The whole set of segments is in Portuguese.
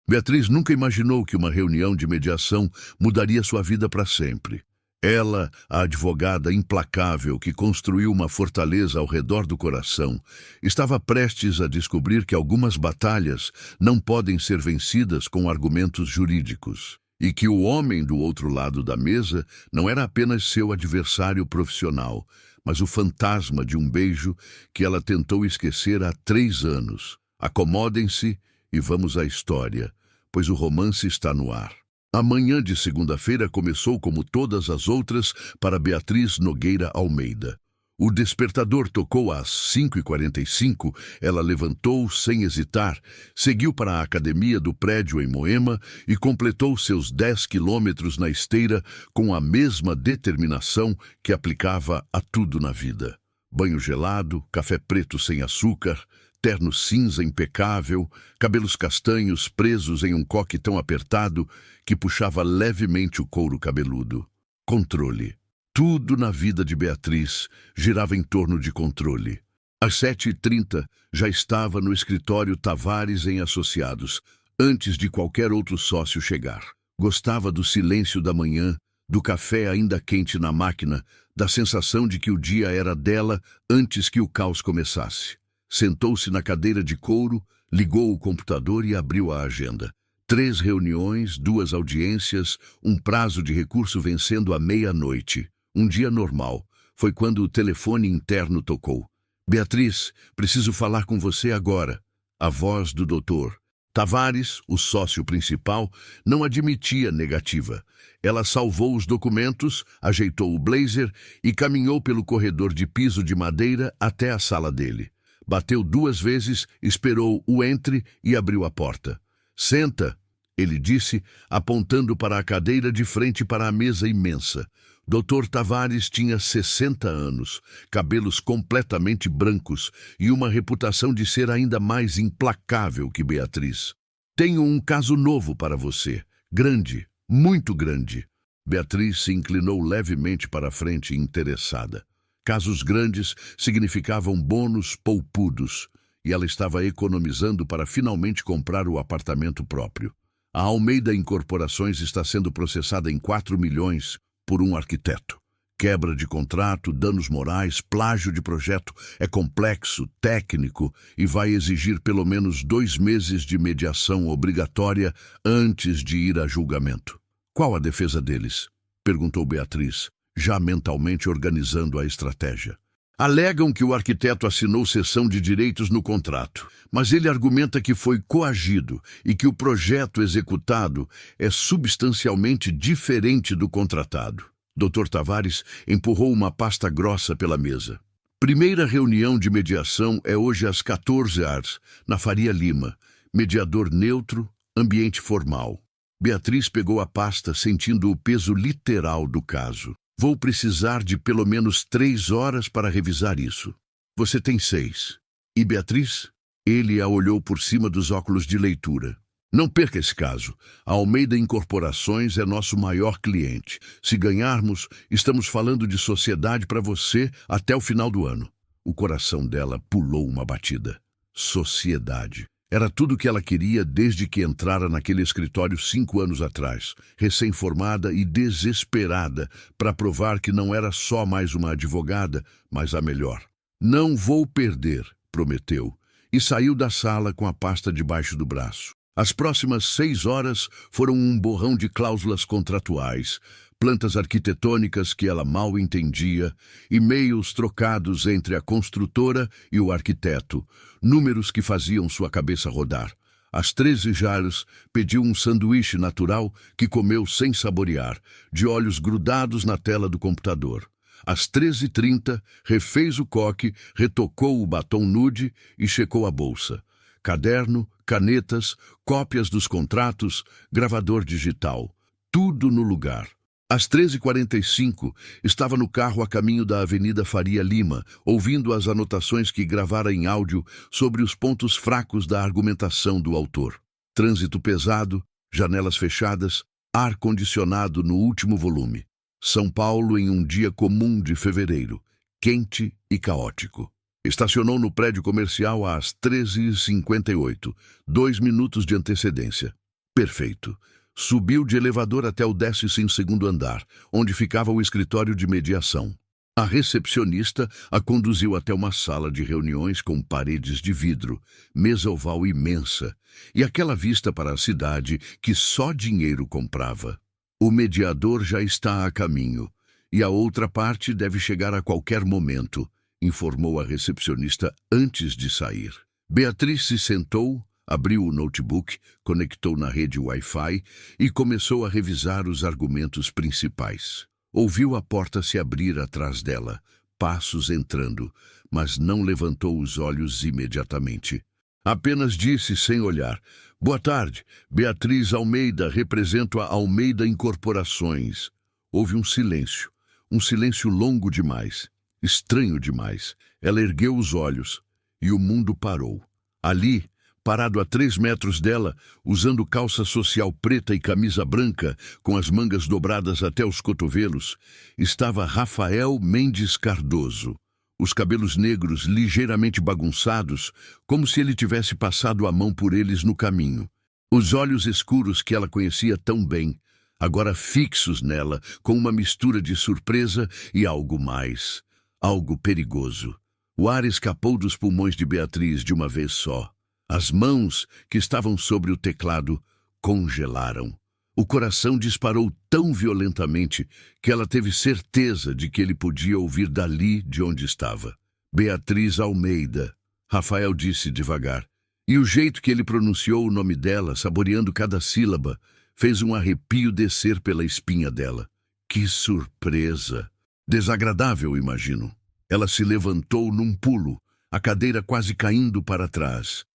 Beatriz nunca imaginou que uma reunião de mediação mudaria sua vida para sempre. Ela, a advogada implacável que construiu uma fortaleza ao redor do coração, estava prestes a descobrir que algumas batalhas não podem ser vencidas com argumentos jurídicos, e que o homem do outro lado da mesa não era apenas seu adversário profissional, mas o fantasma de um beijo que ela tentou esquecer há 3 anos. Acomodem-se e vamos à história, pois o romance está no ar. A manhã de segunda-feira começou como todas as outras para Beatriz Nogueira Almeida. O despertador tocou às 5h45, ela levantou sem hesitar, seguiu para a academia do prédio em Moema e completou seus 10 quilômetros na esteira com a mesma determinação que aplicava a tudo na vida. Banho gelado, café preto sem açúcar, terno cinza impecável, cabelos castanhos presos em um coque tão apertado que puxava levemente o couro cabeludo. Controle. Tudo na vida de Beatriz girava em torno de controle. Às 7h30 já estava no escritório Tavares em Associados, antes de qualquer outro sócio chegar. Gostava do silêncio da manhã, do café ainda quente na máquina, da sensação de que o dia era dela antes que o caos começasse. Sentou-se na cadeira de couro, ligou o computador e abriu a agenda. 3 reuniões, 2 audiências, um prazo de recurso vencendo à meia-noite. Um dia normal. Foi quando o telefone interno tocou. Beatriz, preciso falar com você agora. A voz do doutor. Tavares, o sócio principal, não admitia negativa. Ela salvou os documentos, ajeitou o blazer e caminhou pelo corredor de piso de madeira até a sala dele. Bateu 2 vezes, esperou o entre e abriu a porta. Senta, ele disse, apontando para a cadeira de frente para a mesa imensa. Dr. Tavares tinha 60 anos, cabelos completamente brancos e uma reputação de ser ainda mais implacável que Beatriz. Tenho um caso novo para você. Grande, muito grande. Beatriz se inclinou levemente para a frente, interessada. Casos grandes significavam bônus poupudos, e ela estava economizando para finalmente comprar o apartamento próprio. A Almeida Incorporações está sendo processada em 4 milhões por um arquiteto. Quebra de contrato, danos morais, plágio de projeto é complexo, técnico e vai exigir pelo menos 2 meses de mediação obrigatória antes de ir a julgamento. Qual a defesa deles? Perguntou Beatriz, já mentalmente organizando a estratégia. Alegam que o arquiteto assinou cessão de direitos no contrato, mas ele argumenta que foi coagido e que o projeto executado é substancialmente diferente do contratado. Dr. Tavares empurrou uma pasta grossa pela mesa. Primeira reunião de mediação é hoje às 14h, na Faria Lima. Mediador neutro, ambiente formal. Beatriz pegou a pasta sentindo o peso literal do caso. Vou precisar de pelo menos 3 horas para revisar isso. Você tem 6. E Beatriz? Ele a olhou por cima dos óculos de leitura. Não perca esse caso. A Almeida Incorporações é nosso maior cliente. Se ganharmos, estamos falando de sociedade para você até o final do ano. O coração dela pulou uma batida. Sociedade. Era tudo o que ela queria desde que entrara naquele escritório 5 anos atrás, recém-formada e desesperada para provar que não era só mais uma advogada, mas a melhor. Não vou perder, prometeu, e saiu da sala com a pasta debaixo do braço. As próximas 6 horas foram um borrão de cláusulas contratuais, plantas arquitetônicas que ela mal entendia, e-mails trocados entre a construtora e o arquiteto, números que faziam sua cabeça rodar. Às 13h, pediu um sanduíche natural que comeu sem saborear, de olhos grudados na tela do computador. Às 13h30, refez o coque, retocou o batom nude e checou a bolsa. Caderno, canetas, cópias dos contratos, gravador digital. Tudo no lugar. Às 13h45, estava no carro a caminho da Avenida Faria Lima, ouvindo as anotações que gravara em áudio sobre os pontos fracos da argumentação do autor. Trânsito pesado, janelas fechadas, ar-condicionado no último volume. São Paulo em um dia comum de fevereiro, quente e caótico. Estacionou no prédio comercial às 13h58, 2 minutos de antecedência. Perfeito. Subiu de elevador até o 12º andar, onde ficava o escritório de mediação. A recepcionista a conduziu até uma sala de reuniões com paredes de vidro, mesa oval imensa, e aquela vista para a cidade que só dinheiro comprava. O mediador já está a caminho, e a outra parte deve chegar a qualquer momento, informou a recepcionista antes de sair. Beatriz se sentou, abriu o notebook, conectou na rede Wi-Fi e começou a revisar os argumentos principais. Ouviu a porta se abrir atrás dela, passos entrando, mas não levantou os olhos imediatamente. Apenas disse sem olhar: "Boa tarde, Beatriz Almeida, represento a Almeida Incorporações." Houve um silêncio longo demais, estranho demais. Ela ergueu os olhos e o mundo parou. Ali, parado a 3 metros dela, usando calça social preta e camisa branca, com as mangas dobradas até os cotovelos, estava Rafael Mendes Cardoso. Os cabelos negros ligeiramente bagunçados, como se ele tivesse passado a mão por eles no caminho. Os olhos escuros que ela conhecia tão bem, agora fixos nela, com uma mistura de surpresa e algo mais, algo perigoso. O ar escapou dos pulmões de Beatriz de uma vez só. As mãos que estavam sobre o teclado congelaram. O coração disparou tão violentamente que ela teve certeza de que ele podia ouvir dali de onde estava. Beatriz Almeida, Rafael disse devagar. E o jeito que ele pronunciou o nome dela, saboreando cada sílaba, fez um arrepio descer pela espinha dela. Que surpresa! Desagradável, imagino. Ela se levantou num pulo, a cadeira quase caindo para trás.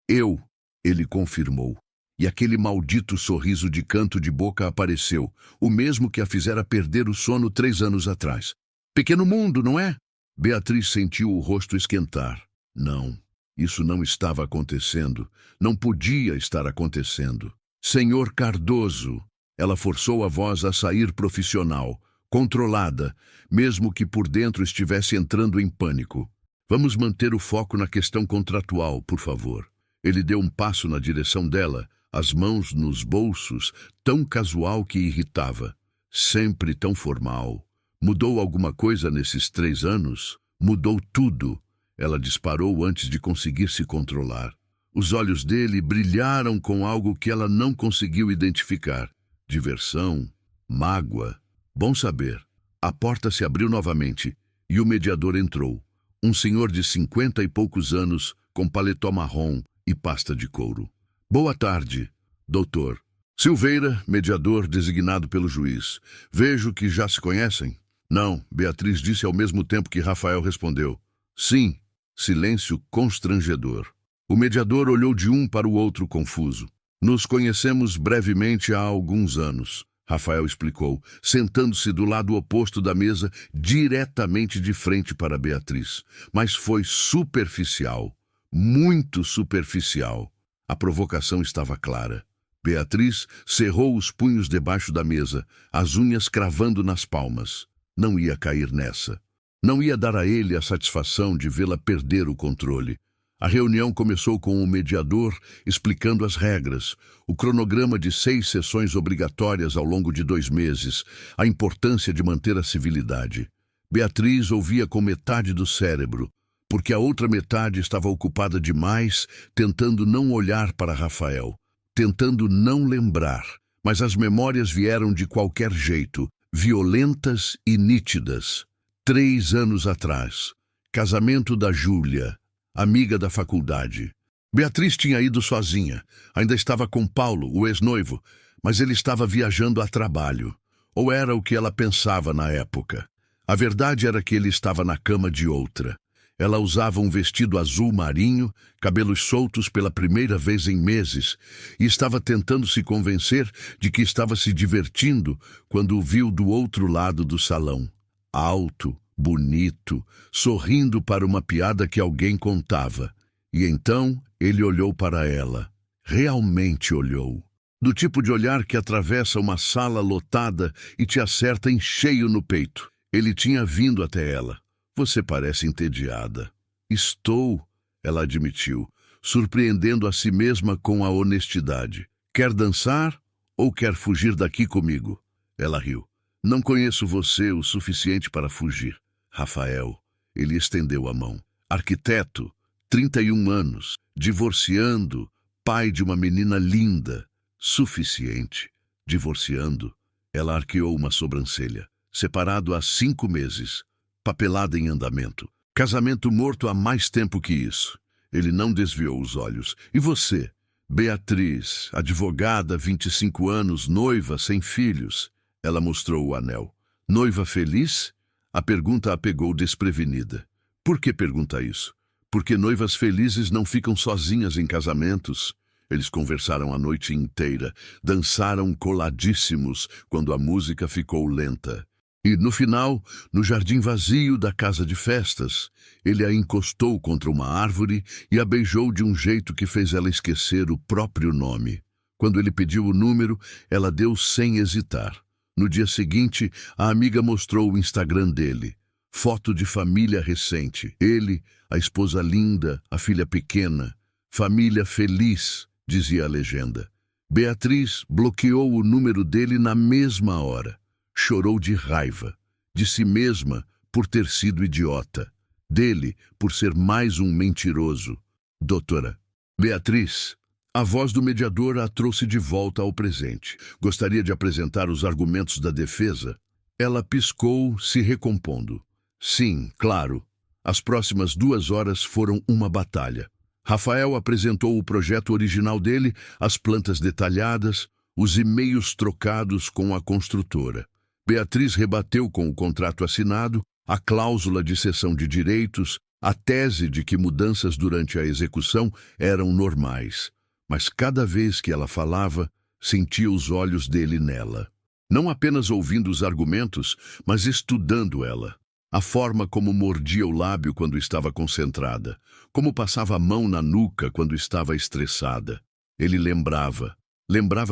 Eu, ele confirmou. E aquele maldito sorriso de canto de boca apareceu, o mesmo que a fizera perder o sono 3 anos atrás. Pequeno mundo, não é? Beatriz sentiu o rosto esquentar. Não, isso não estava acontecendo. Não podia estar acontecendo. Senhor Cardoso, ela forçou a voz a sair profissional, controlada, mesmo que por dentro estivesse entrando em pânico. Vamos manter o foco na questão contratual, por favor. Ele deu um passo na direção dela, as mãos nos bolsos, tão casual que irritava. Sempre tão formal. Mudou alguma coisa nesses 3 anos? Mudou tudo. Ela disparou antes de conseguir se controlar. Os olhos dele brilharam com algo que ela não conseguiu identificar. Diversão, mágoa. Bom saber. A porta se abriu novamente e o mediador entrou. Um senhor de 50 e poucos anos, com paletó marrom e pasta de couro. Boa tarde, doutor. Silveira, mediador designado pelo juiz. Vejo que já se conhecem. Não, Beatriz disse ao mesmo tempo que Rafael respondeu. Sim. Silêncio constrangedor. O mediador olhou de um para o outro confuso. Nos conhecemos brevemente há alguns anos, Rafael explicou, sentando-se do lado oposto da mesa, diretamente de frente para Beatriz. Mas foi superficial, muito superficial. A provocação estava clara. Beatriz cerrou os punhos debaixo da mesa, as unhas cravando nas palmas. Não ia cair nessa. Não ia dar a ele a satisfação de vê-la perder o controle. A reunião começou com o mediador explicando as regras, o cronograma de 6 sessões obrigatórias ao longo de 2 meses, a importância de manter a civilidade. Beatriz ouvia com metade do cérebro, porque a outra metade estava ocupada demais, tentando não olhar para Rafael, tentando não lembrar. Mas as memórias vieram de qualquer jeito, violentas e nítidas. 3 anos atrás, casamento da Júlia, amiga da faculdade. Beatriz tinha ido sozinha. Ainda estava com Paulo, o ex-noivo, mas ele estava viajando a trabalho. Ou era o que ela pensava na época. A verdade era que ele estava na cama de outra. Ela usava um vestido azul marinho, cabelos soltos pela primeira vez em meses, e estava tentando se convencer de que estava se divertindo quando o viu do outro lado do salão. Alto, bonito, sorrindo para uma piada que alguém contava. E então ele olhou para ela. Realmente olhou. Do tipo de olhar que atravessa uma sala lotada e te acerta em cheio no peito. Ele tinha vindo até ela. Você parece entediada. Estou, ela admitiu. surpreendendo a si mesma com a honestidade. Quer dançar ou quer fugir daqui comigo? Ela riu. Não conheço você o suficiente para fugir. Rafael, ele estendeu a mão. Arquiteto, 31 anos, divorciando, pai de uma menina linda. Suficiente. Divorciando. Ela arqueou uma sobrancelha. Separado há 5 meses. Papelada em andamento. Casamento morto há mais tempo que isso. Ele não desviou os olhos. E você? Beatriz, advogada, 25 anos, noiva, sem filhos. Ela mostrou o anel. Noiva feliz? A pergunta a pegou desprevenida. Por que pergunta isso? Porque noivas felizes não ficam sozinhas em casamentos. Eles conversaram a noite inteira, dançaram coladíssimos quando a música ficou lenta. E, no final, no jardim vazio da casa de festas, ele a encostou contra uma árvore e a beijou de um jeito que fez ela esquecer o próprio nome. Quando ele pediu o número, ela deu sem hesitar. No dia seguinte, a amiga mostrou o Instagram dele. Foto de família recente. Ele, a esposa linda, a filha pequena. Família feliz, dizia a legenda. Beatriz bloqueou o número dele na mesma hora. Chorou de raiva, de si mesma por ter sido idiota, dele por ser mais um mentiroso. Doutora. Beatriz, a voz do mediador a trouxe de volta ao presente. Gostaria de apresentar os argumentos da defesa? Ela piscou, se recompondo. Sim, claro. As próximas 2 horas foram uma batalha. Rafael apresentou o projeto original dele, as plantas detalhadas, os e-mails trocados com a construtora. Beatriz rebateu com o contrato assinado, a cláusula de cessão de direitos, a tese de que mudanças durante a execução eram normais. Mas cada vez que ela falava, sentia os olhos dele nela. Não apenas ouvindo os argumentos, mas estudando ela. A forma como mordia o lábio quando estava concentrada, como passava a mão na nuca quando estava estressada. Ele lembrava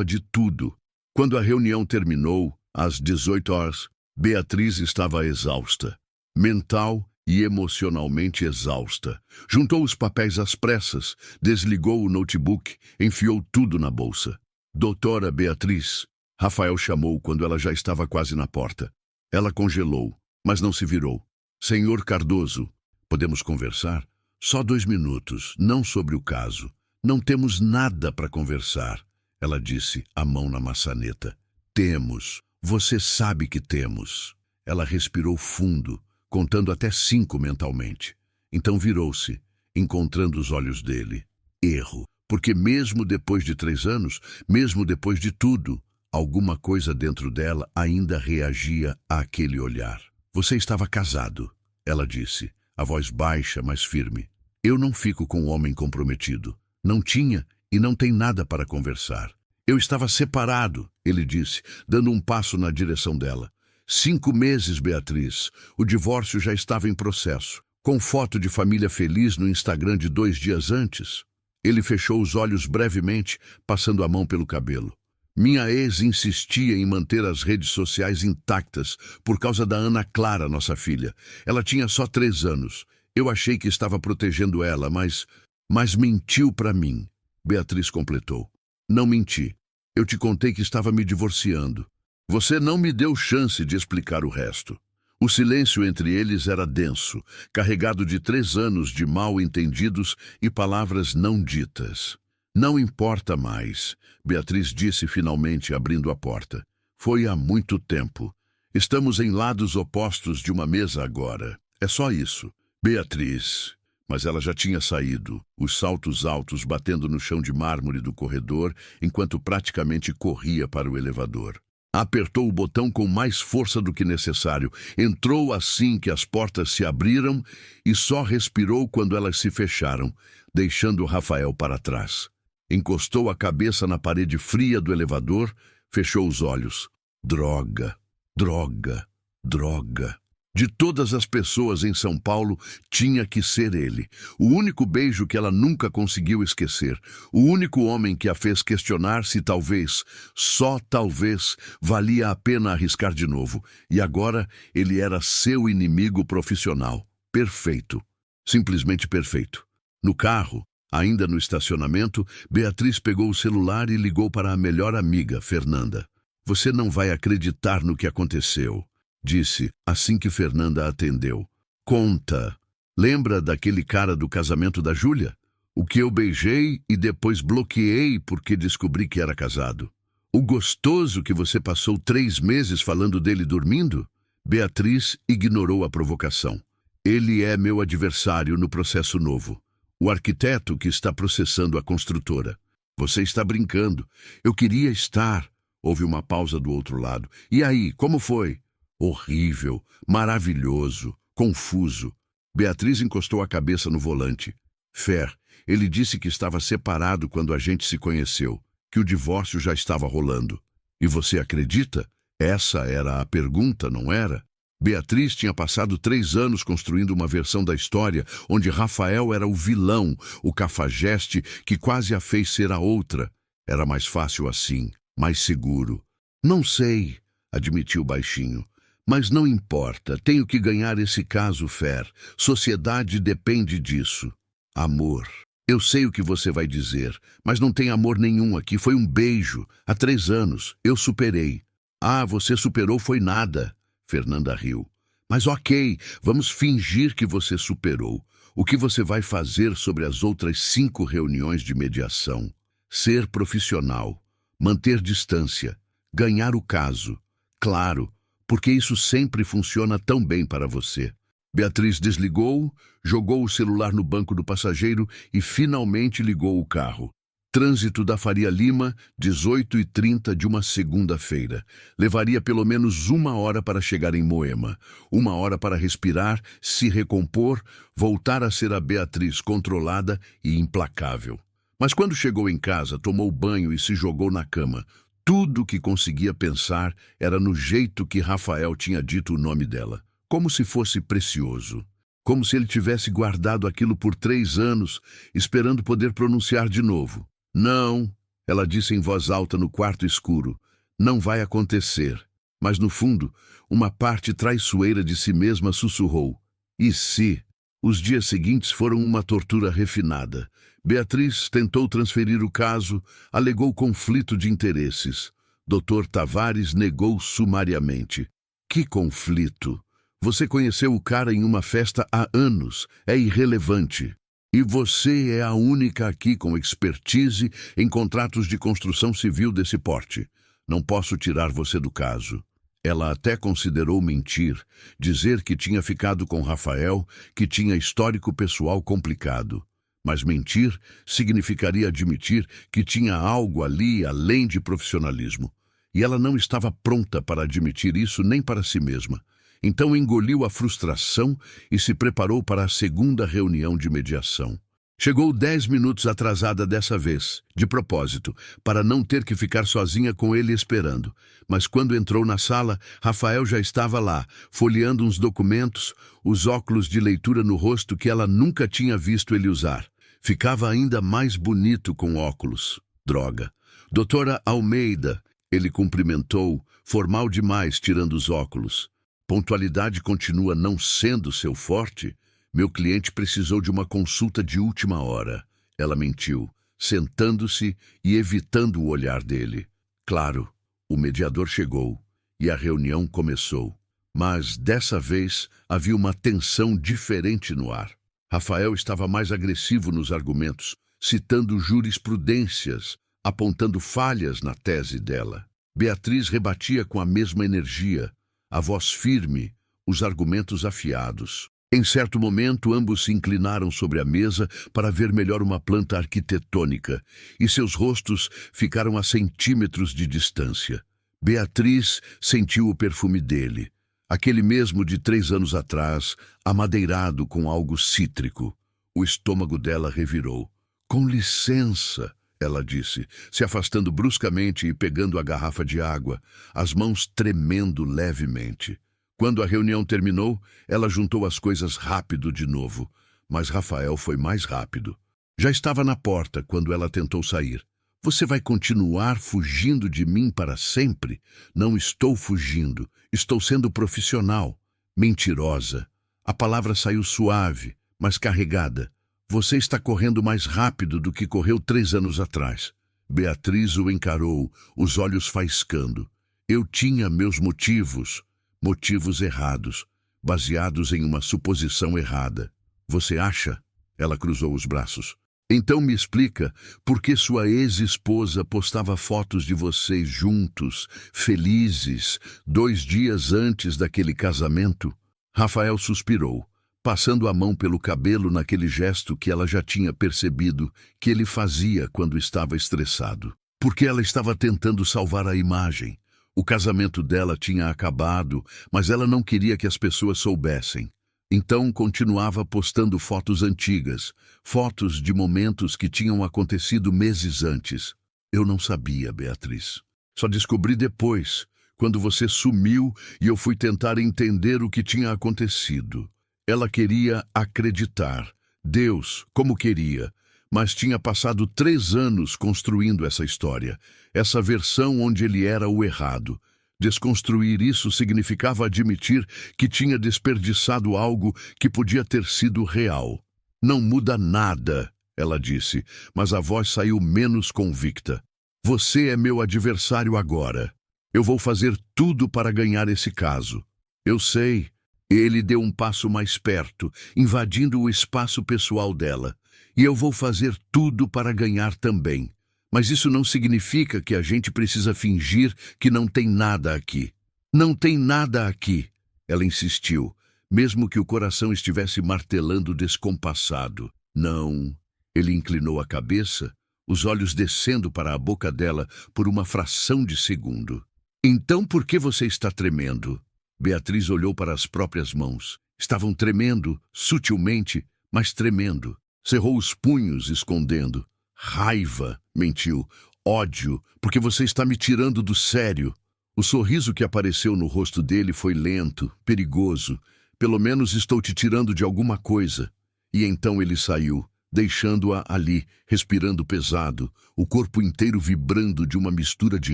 de tudo. Quando a reunião terminou, às 18 horas, Beatriz estava exausta, mental e emocionalmente exausta. Juntou os papéis às pressas, desligou o notebook, enfiou tudo na bolsa. Doutora Beatriz, Rafael chamou quando ela já estava quase na porta. Ela congelou, mas não se virou. Senhor Cardoso, podemos conversar? Só 2 minutos, não sobre o caso. Não temos nada para conversar, ela disse, a mão na maçaneta. Temos. Você sabe que temos. Ela respirou fundo, contando até 5 mentalmente. Então virou-se, encontrando os olhos dele. Erro, porque mesmo depois de 3 anos, mesmo depois de tudo, alguma coisa dentro dela ainda reagia àquele olhar. Você estava casado, ela disse, a voz baixa, mas firme. Eu não fico com um homem comprometido. Não tinha e não tem nada para conversar. Eu estava separado, ele disse, dando um passo na direção dela. 5 meses, Beatriz. O divórcio já estava em processo, com foto de família feliz no Instagram de 2 dias antes. Ele fechou os olhos brevemente, passando a mão pelo cabelo. Minha ex insistia em manter as redes sociais intactas por causa da Ana Clara, nossa filha. Ela tinha só 3 anos. Eu achei que estava protegendo ela, mas mentiu para mim. Beatriz completou. Não menti. Eu te contei que estava me divorciando. Você não me deu chance de explicar o resto. O silêncio entre eles era denso, carregado de 3 anos de mal-entendidos e palavras não ditas. Não importa mais, Beatriz disse finalmente, abrindo a porta. Foi há muito tempo. Estamos em lados opostos de uma mesa agora. É só isso. Beatriz... Mas ela já tinha saído, os saltos altos batendo no chão de mármore do corredor, enquanto praticamente corria para o elevador. Apertou o botão com mais força do que necessário, entrou assim que as portas se abriram e só respirou quando elas se fecharam, deixando Rafael para trás. Encostou a cabeça na parede fria do elevador, fechou os olhos. Droga, droga, droga. De todas as pessoas em São Paulo, tinha que ser ele. O único beijo que ela nunca conseguiu esquecer. O único homem que a fez questionar se talvez, só talvez, valia a pena arriscar de novo. E agora ele era seu inimigo profissional. Perfeito. Simplesmente perfeito. No carro, Ainda no estacionamento, Beatriz pegou o celular e ligou para a melhor amiga, Fernanda. Você não vai acreditar no que aconteceu, disse, assim que Fernanda atendeu. Conta. Lembra daquele cara do casamento da Júlia? O que eu beijei e depois bloqueei porque descobri que era casado. O gostoso que você passou 3 meses falando dele dormindo? Beatriz ignorou a provocação. Ele é meu adversário no processo novo. O arquiteto que está processando a construtora. Você está brincando. Eu queria estar. Houve uma pausa do outro lado. E aí, como foi? Horrível, maravilhoso, confuso. Beatriz encostou a cabeça no volante. Fer, ele disse que estava separado quando a gente se conheceu, que o divórcio já estava rolando. E você acredita? Essa era a pergunta, não era? Beatriz tinha passado 3 anos construindo uma versão da história onde Rafael era o vilão, o cafajeste que quase a fez ser a outra. Era mais fácil assim, mais seguro. Não sei, admitiu baixinho. Mas não importa, tenho que ganhar esse caso, Fer. Sociedade depende disso. Amor. Eu sei o que você vai dizer, mas não tem amor nenhum aqui. Foi um beijo. Há 3 anos. Eu superei. Ah, você superou foi nada. Fernanda riu. Mas ok, vamos fingir que você superou. O que você vai fazer sobre as outras 5 reuniões de mediação? Ser profissional. Manter distância. Ganhar o caso. Claro, porque isso sempre funciona tão bem para você. Beatriz desligou, jogou o celular no banco do passageiro e finalmente ligou o carro. Trânsito da Faria Lima, 18h30 de uma segunda-feira. Levaria pelo menos 1 hora para chegar em Moema. 1 hora para respirar, se recompor, voltar a ser a Beatriz controlada e implacável. Mas quando chegou em casa, tomou banho e se jogou na cama. Tudo o que conseguia pensar era no jeito que Rafael tinha dito o nome dela. Como se fosse precioso. Como se ele tivesse guardado aquilo por 3 anos, esperando poder pronunciar de novo. Não, ela disse em voz alta no quarto escuro. Não vai acontecer. Mas no fundo, uma parte traiçoeira de si mesma sussurrou. E se? Os dias seguintes foram uma tortura refinada. Beatriz tentou transferir o caso, alegou conflito de interesses. Dr. Tavares negou sumariamente. Que conflito? Você conheceu o cara em uma festa há anos. É irrelevante. E você é a única aqui com expertise em contratos de construção civil desse porte. Não posso tirar você do caso. Ela até considerou mentir, dizer que tinha ficado com Rafael, que tinha histórico pessoal complicado. Mas mentir significaria admitir que tinha algo ali além de profissionalismo. E ela não estava pronta para admitir isso nem para si mesma. Então engoliu a frustração e se preparou para a 2ª reunião de mediação. Chegou 10 minutos atrasada dessa vez, de propósito, para não ter que ficar sozinha com ele esperando. Mas quando entrou na sala, Rafael já estava lá, folheando uns documentos, os óculos de leitura no rosto que ela nunca tinha visto ele usar. Ficava ainda mais bonito com óculos. Droga. Doutora Almeida, ele cumprimentou, formal demais tirando os óculos. Pontualidade continua não sendo seu forte? Meu cliente precisou de uma consulta de última hora. Ela mentiu, sentando-se e evitando o olhar dele. Claro, o mediador chegou e a reunião começou. Mas, dessa vez, havia uma tensão diferente no ar. Rafael estava mais agressivo nos argumentos, citando jurisprudências, apontando falhas na tese dela. Beatriz rebatia com a mesma energia, a voz firme, os argumentos afiados. Em certo momento, ambos se inclinaram sobre a mesa para ver melhor uma planta arquitetônica, e seus rostos ficaram a centímetros de distância. Beatriz sentiu o perfume dele, aquele mesmo de 3 anos atrás, amadeirado com algo cítrico. O estômago dela revirou. Com licença, ela disse, se afastando bruscamente e pegando a garrafa de água, as mãos tremendo levemente. Quando a reunião terminou, ela juntou as coisas rápido de novo, mas Rafael foi mais rápido. Já estava na porta quando ela tentou sair. Você vai continuar fugindo de mim para sempre? Não estou fugindo, estou sendo profissional. Mentirosa. A palavra saiu suave, mas carregada. Você está correndo mais rápido do que correu 3 anos atrás. Beatriz o encarou, os olhos faiscando. Eu tinha meus motivos, motivos errados, baseados em uma suposição errada. Você acha? Ela cruzou os braços. Então me explica por que sua ex-esposa postava fotos de vocês juntos, felizes, 2 dias antes daquele casamento? Rafael suspirou, passando a mão pelo cabelo naquele gesto que ela já tinha percebido que ele fazia quando estava estressado. Porque ela estava tentando salvar a imagem. O casamento dela tinha acabado, mas ela não queria que as pessoas soubessem. Então continuava postando fotos antigas, fotos de momentos que tinham acontecido meses antes. Eu não sabia, Beatriz. Só descobri depois, quando você sumiu e eu fui tentar entender o que tinha acontecido. Ela queria acreditar, Deus, como queria, mas tinha passado 3 anos construindo essa história, essa versão onde ele era o errado. Desconstruir isso significava admitir que tinha desperdiçado algo que podia ter sido real. Não muda nada, ela disse, mas a voz saiu menos convicta. Você é meu adversário agora. Eu vou fazer tudo para ganhar esse caso. Eu sei. Ele deu um passo mais perto, invadindo o espaço pessoal dela. E eu vou fazer tudo para ganhar também. Mas isso não significa que a gente precisa fingir que não tem nada aqui. Não tem nada aqui, ela insistiu, mesmo que o coração estivesse martelando descompassado. Não. Ele inclinou a cabeça, os olhos descendo para a boca dela por uma fração de segundo. Então por que você está tremendo? Beatriz olhou para as próprias mãos. Estavam tremendo, sutilmente, mas tremendo. Cerrou os punhos, escondendo. Raiva, mentiu. Ódio, porque você está me tirando do sério. O sorriso que apareceu no rosto dele foi lento, perigoso. Pelo menos estou te tirando de alguma coisa. E então ele saiu, deixando-a ali, respirando pesado, o corpo inteiro vibrando de uma mistura de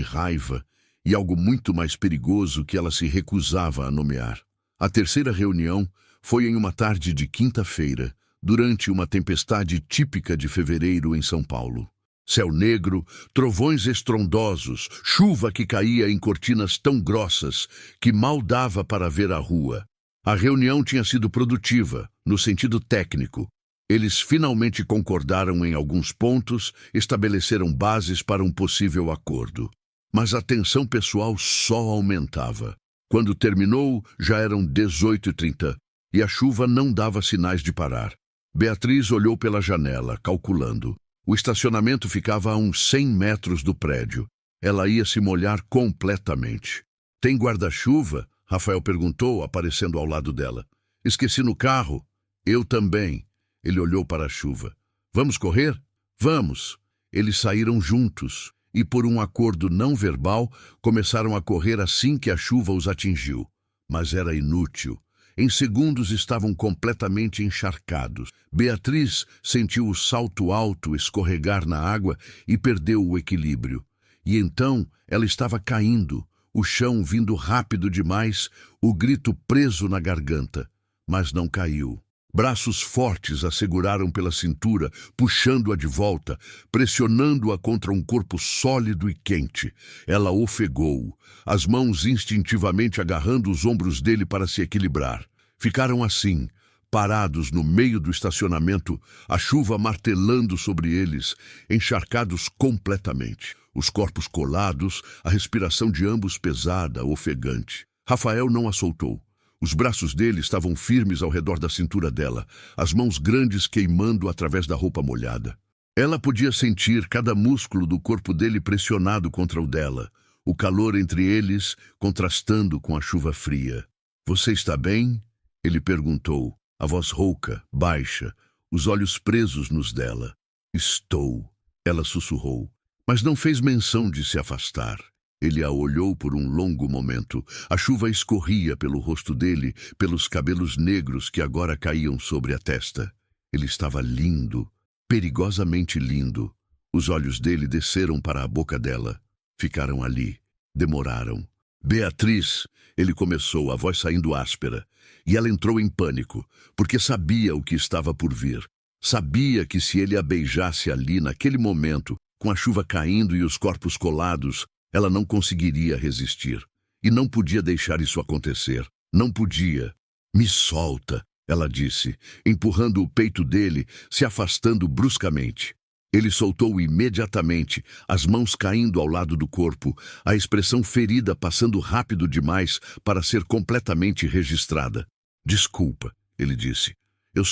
raiva e algo muito mais perigoso que ela se recusava a nomear. A terceira reunião foi em uma tarde de quinta-feira, durante uma tempestade típica de fevereiro em São Paulo. Céu negro, trovões estrondosos, chuva que caía em cortinas tão grossas que mal dava para ver a rua. A reunião tinha sido produtiva, no sentido técnico. Eles finalmente concordaram em alguns pontos, estabeleceram bases para um possível acordo. Mas a tensão pessoal só aumentava. Quando terminou, já eram 18h30, e a chuva não dava sinais de parar. Beatriz olhou pela janela, calculando. O estacionamento ficava a uns 100 metros do prédio. Ela ia se molhar completamente. Tem guarda-chuva? Rafael perguntou, aparecendo ao lado dela. Esqueci no carro. Eu também. Ele olhou para a chuva. Vamos correr? Vamos. Eles saíram juntos e, por um acordo não verbal, começaram a correr assim que a chuva os atingiu. Mas era inútil. Em segundos estavam completamente encharcados. Beatriz sentiu o salto alto escorregar na água e perdeu o equilíbrio. E então ela estava caindo, o chão vindo rápido demais, o grito preso na garganta. Mas não caiu. Braços fortes a seguraram pela cintura, puxando-a de volta, pressionando-a contra um corpo sólido e quente. Ela ofegou, as mãos instintivamente agarrando os ombros dele para se equilibrar. Ficaram assim, parados no meio do estacionamento, a chuva martelando sobre eles, encharcados completamente. Os corpos colados, a respiração de ambos pesada, ofegante. Rafael não a soltou. Os braços dele estavam firmes ao redor da cintura dela, as mãos grandes queimando através da roupa molhada. Ela podia sentir cada músculo do corpo dele pressionado contra o dela, o calor entre eles contrastando com a chuva fria. Você está bem? Ele perguntou, a voz rouca, baixa, os olhos presos nos dela. Estou, ela sussurrou, mas não fez menção de se afastar. Ele a olhou por um longo momento. A chuva escorria pelo rosto dele, pelos cabelos negros que agora caíam sobre a testa. Ele estava lindo, perigosamente lindo. Os olhos dele desceram para a boca dela. Ficaram ali. Demoraram. Beatriz, ele começou, a voz saindo áspera. E ela entrou em pânico, porque sabia o que estava por vir. Sabia que se ele a beijasse ali, naquele momento, com a chuva caindo e os corpos colados, ela não conseguiria resistir. E não podia deixar isso acontecer. Não podia. Me solta, ela disse, empurrando o peito dele, se afastando bruscamente. Ele soltou imediatamente, as mãos caindo ao lado do corpo, a expressão ferida passando rápido demais para ser completamente registrada. Desculpa, ele disse. Eu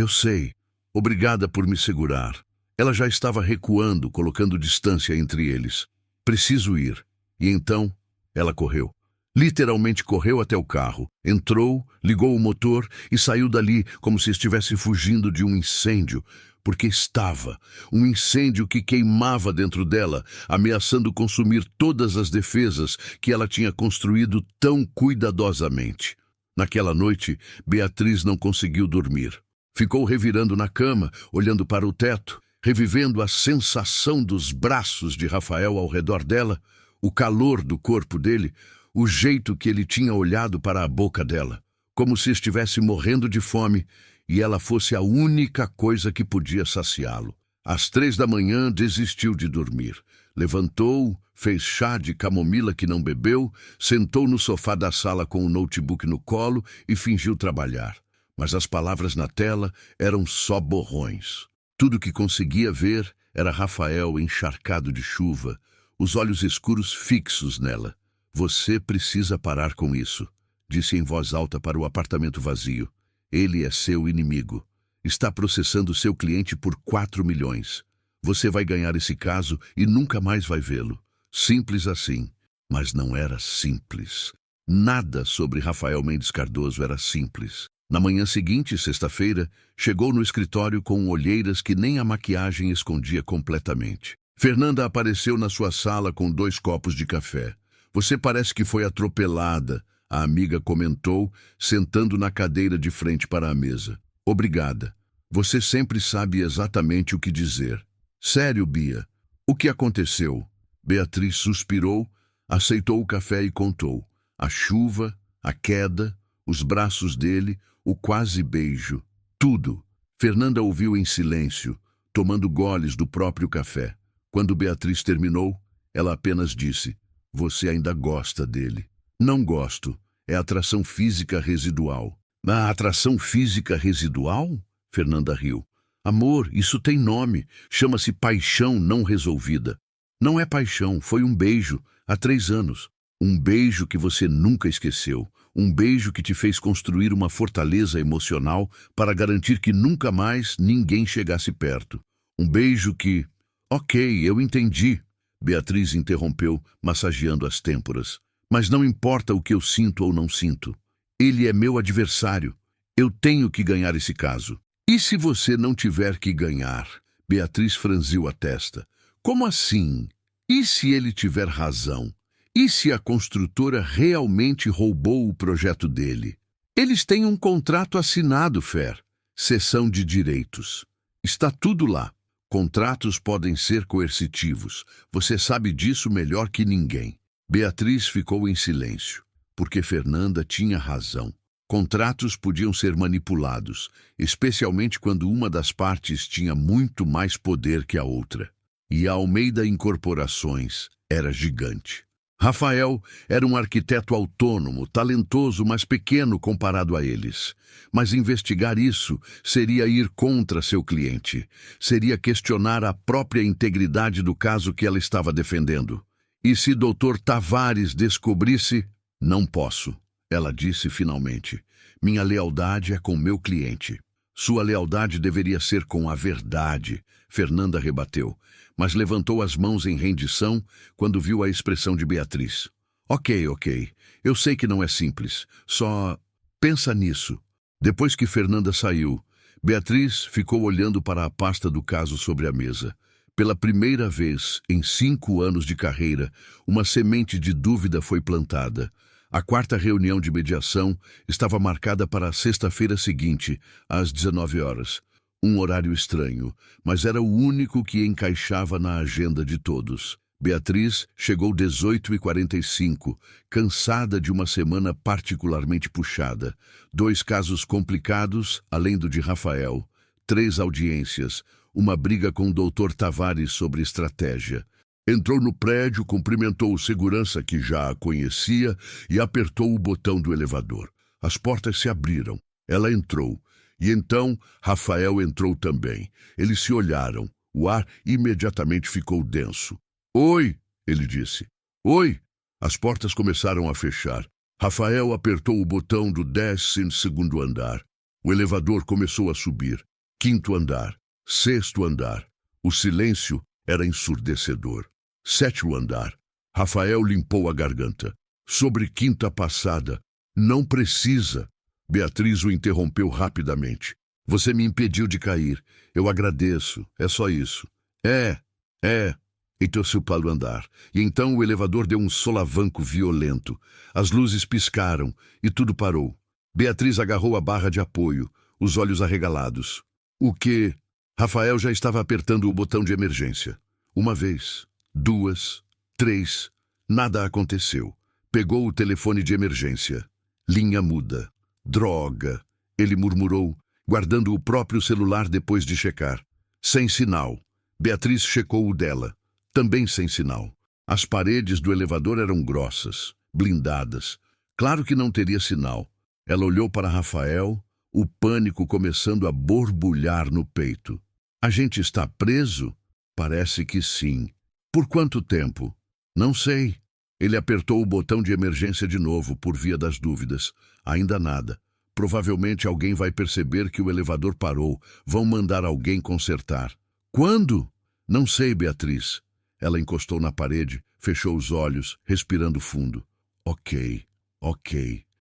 sei. Obrigada por me segurar. Ela já estava recuando, colocando distância entre eles. Preciso ir. E então, ela correu. Literalmente correu até o carro. Entrou, ligou o motor e saiu dali como se estivesse fugindo de um incêndio. Porque estava. Um incêndio que queimava dentro dela, ameaçando consumir todas as defesas que ela tinha construído tão cuidadosamente. Naquela noite, Beatriz não conseguiu dormir. Ficou revirando na cama, olhando para o teto, revivendo a sensação dos braços de Rafael ao redor dela, o calor do corpo dele, o jeito que ele tinha olhado para a boca dela, como se estivesse morrendo de fome e ela fosse a única coisa que podia saciá-lo. Às 3 da manhã, desistiu de dormir. Levantou, fez chá de camomila que não bebeu, sentou no sofá da sala com o notebook no colo e fingiu trabalhar. Mas as palavras na tela eram só borrões. Tudo que conseguia ver era Rafael encharcado de chuva, os olhos escuros fixos nela. Você precisa parar com isso, disse em voz alta para o apartamento vazio. Ele é seu inimigo. Está processando seu cliente por 4 milhões. Você vai ganhar esse caso e nunca mais vai vê-lo. Simples assim. Mas não era simples. Nada sobre Rafael Mendes Cardoso era simples. Na manhã seguinte, sexta-feira, chegou no escritório com olheiras que nem a maquiagem escondia completamente. Fernanda apareceu na sua sala com 2 copos de café. Você parece que foi atropelada, a amiga comentou, sentando na cadeira de frente para a mesa. Obrigada. Você sempre sabe exatamente o que dizer. Sério, Bia. O que aconteceu? Beatriz suspirou, aceitou o café e contou. A chuva, a queda, os braços dele, o quase beijo. Tudo. Fernanda ouviu em silêncio, tomando goles do próprio café. Quando Beatriz terminou, ela apenas disse: Você ainda gosta dele. Não gosto. É atração física residual. A atração física residual? Fernanda riu. Amor, isso tem nome. Chama-se paixão não resolvida. Não é paixão, foi um beijo, há 3 anos. Um beijo que você nunca esqueceu. Um beijo que te fez construir uma fortaleza emocional para garantir que nunca mais ninguém chegasse perto. Um beijo que... Ok, eu entendi. Beatriz interrompeu, massageando as têmporas. Mas não importa o que eu sinto ou não sinto. Ele é meu adversário. Eu tenho que ganhar esse caso. E se você não tiver que ganhar? Beatriz franziu a testa. Como assim? E se ele tiver razão? E se a construtora realmente roubou o projeto dele? Eles têm um contrato assinado, Fer. Cessão de direitos. Está tudo lá. Contratos podem ser coercitivos. Você sabe disso melhor que ninguém. Beatriz ficou em silêncio, porque Fernanda tinha razão. Contratos podiam ser manipulados, especialmente quando uma das partes tinha muito mais poder que a outra. E a Almeida Incorporações era gigante. Rafael era um arquiteto autônomo, talentoso, mas pequeno comparado a eles. Mas investigar isso seria ir contra seu cliente. Seria questionar a própria integridade do caso que ela estava defendendo. E se Dr. Tavares descobrisse... Não posso, ela disse finalmente. Minha lealdade é com meu cliente. Sua lealdade deveria ser com a verdade, Fernanda rebateu, mas levantou as mãos em rendição quando viu a expressão de Beatriz. Ok. Eu sei que não é simples. Só pensa nisso. Depois que Fernanda saiu, Beatriz ficou olhando para a pasta do caso sobre a mesa. Pela primeira vez em 5 anos de carreira, uma semente de dúvida foi plantada. A 4ª reunião de mediação estava marcada para a sexta-feira seguinte, às 19 horas. Um horário estranho, mas era o único que encaixava na agenda de todos. Beatriz chegou 18h45, cansada de uma semana particularmente puxada. 2 casos complicados, além do de Rafael. 3 audiências, uma briga com o Dr. Tavares sobre estratégia. Entrou no prédio, cumprimentou o segurança que já a conhecia e apertou o botão do elevador. As portas se abriram. Ela entrou. E então Rafael entrou também. Eles se olharam. O ar imediatamente ficou denso. "Oi", ele disse. "Oi". As portas começaram a fechar. Rafael apertou o botão do 12º andar. O elevador começou a subir. 5º andar. 6º andar. O silêncio era ensurdecedor. 7º andar. Rafael limpou a garganta. "Sobre 5ª passada. Não precisa." Beatriz o interrompeu rapidamente. "Você me impediu de cair. Eu agradeço. É só isso." É. E torceu para o andar. E então o elevador deu um solavanco violento. As luzes piscaram e tudo parou. Beatriz agarrou a barra de apoio, os olhos arregalados. "O quê?" Rafael já estava apertando o botão de emergência. 1 vez, 2, 3. Nada aconteceu. Pegou o telefone de emergência. Linha muda. "Droga", ele murmurou, guardando o próprio celular depois de checar. Sem sinal. Beatriz checou o dela. Também sem sinal. As paredes do elevador eram grossas, blindadas. Claro que não teria sinal. Ela olhou para Rafael, o pânico começando a borbulhar no peito. "A gente está preso?" "Parece que sim." "Por quanto tempo?" "Não sei." Ele apertou o botão de emergência de novo, por via das dúvidas. Ainda nada. Provavelmente alguém vai perceber que o elevador parou. Vão mandar alguém consertar. "Quando?" "Não sei, Beatriz." Ela encostou na parede, fechou os olhos, respirando fundo. Ok.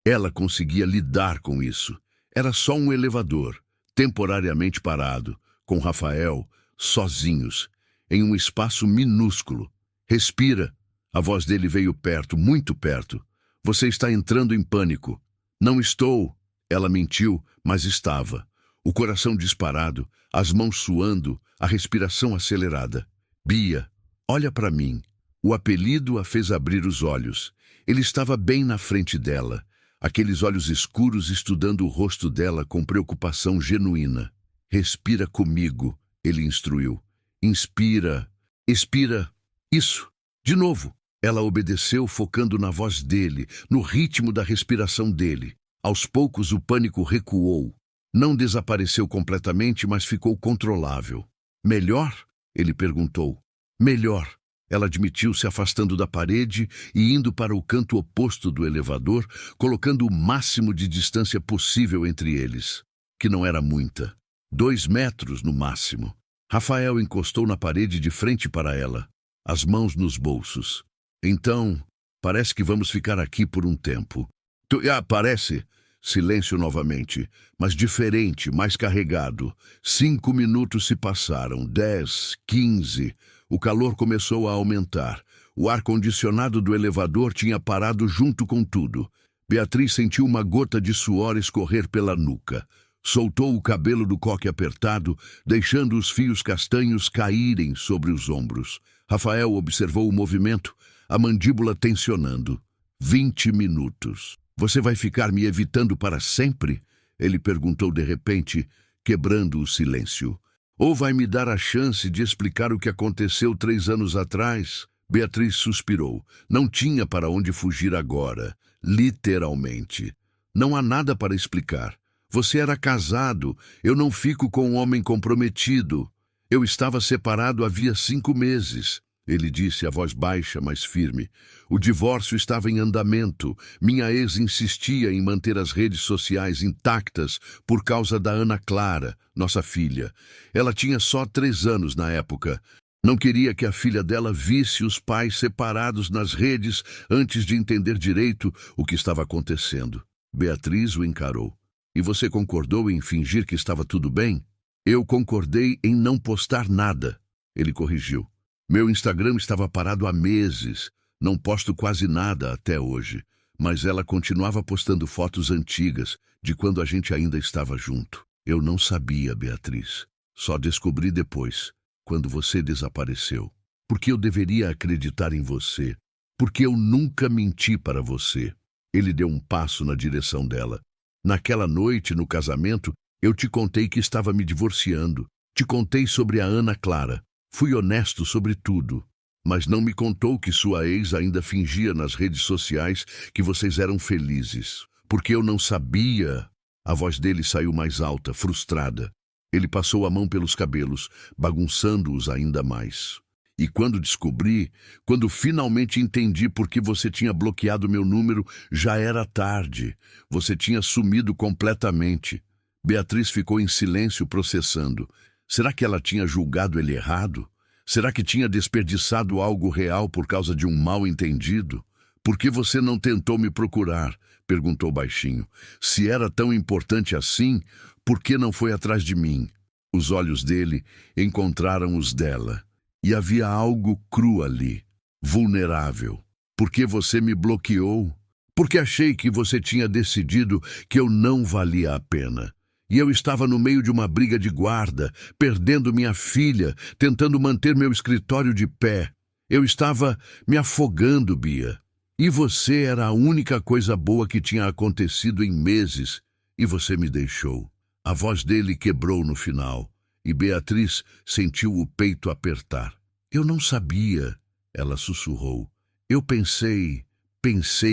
Ela conseguia lidar com isso. Era só um elevador, temporariamente parado, com Rafael, sozinhos, em um espaço minúsculo. "Respira." A voz dele veio perto, muito perto. "Você está entrando em pânico." "Não estou." Ela mentiu, mas estava. O coração disparado, as mãos suando, a respiração acelerada. "Bia, olha para mim." O apelido a fez abrir os olhos. Ele estava bem na frente dela, aqueles olhos escuros estudando o rosto dela com preocupação genuína. "Respira comigo", ele instruiu. "Inspira. Expira. Isso. De novo." Ela obedeceu, focando na voz dele, no ritmo da respiração dele. Aos poucos o pânico recuou. Não desapareceu completamente, mas ficou controlável. "Melhor?" ele perguntou. "Melhor." Ela admitiu, se afastando da parede e indo para o canto oposto do elevador, colocando o máximo de distância possível entre eles, que não era muita. 2 metros no máximo. Rafael encostou na parede de frente para ela, as mãos nos bolsos. "Então, parece que vamos ficar aqui por um tempo." Parece." Silêncio novamente, mas diferente, mais carregado. 5 minutos se passaram, 10, 15. O calor começou a aumentar. O ar-condicionado do elevador tinha parado junto com tudo. Beatriz sentiu uma gota de suor escorrer pela nuca. Soltou o cabelo do coque apertado, deixando os fios castanhos caírem sobre os ombros. Rafael observou o movimento, a mandíbula tensionando. 20 minutos. "Você vai ficar me evitando para sempre?" ele perguntou de repente, quebrando o silêncio. "Ou vai me dar a chance de explicar o que aconteceu 3 anos atrás?" Beatriz suspirou. Não tinha para onde fugir agora, literalmente. "Não há nada para explicar. Você era casado. Eu não fico com um homem comprometido. Eu estava separado havia 5 meses. Ele disse, a voz baixa, mas firme. O divórcio estava em andamento. Minha ex insistia em manter as redes sociais intactas por causa da Ana Clara, nossa filha. Ela tinha só 3 anos na época. Não queria que a filha dela visse os pais separados nas redes antes de entender direito o que estava acontecendo. Beatriz o encarou. "E você concordou em fingir que estava tudo bem?" "Eu concordei em não postar nada." Ele corrigiu. "Meu Instagram estava parado há meses. Não posto quase nada até hoje." Mas ela continuava postando fotos antigas, de quando a gente ainda estava junto. "Eu não sabia, Beatriz. Só descobri depois, quando você desapareceu. Porque eu deveria acreditar em você. Porque eu nunca menti para você." Ele deu um passo na direção dela. "Naquela noite, no casamento, Eu te contei que estava me divorciando. Te contei sobre a Ana Clara. Fui honesto sobre tudo. Mas não me contou que sua ex ainda fingia nas redes sociais que vocês eram felizes. Porque eu não sabia. A voz dele saiu mais alta, frustrada. Ele passou a mão pelos cabelos, bagunçando-os ainda mais. E quando descobri, quando finalmente entendi por que você tinha bloqueado meu número, já era tarde. Você tinha sumido completamente. Beatriz ficou em silêncio processando. Será que ela tinha julgado ele errado? Será que tinha desperdiçado algo real por causa de um mal-entendido? Por que você não tentou me procurar? Perguntou baixinho. Se era tão importante assim, por que não foi atrás de mim? Os olhos dele encontraram os dela. E havia algo cru ali, vulnerável. Por que você me bloqueou? Porque achei que você tinha decidido que eu não valia a pena. E eu estava no meio de uma briga de guarda, perdendo minha filha, tentando manter meu escritório de pé. Eu estava me afogando, Bia. E você era a única coisa boa que tinha acontecido em meses. E você me deixou. A voz dele quebrou no final. E Beatriz sentiu o peito apertar. Eu não sabia, ela sussurrou. Eu pensei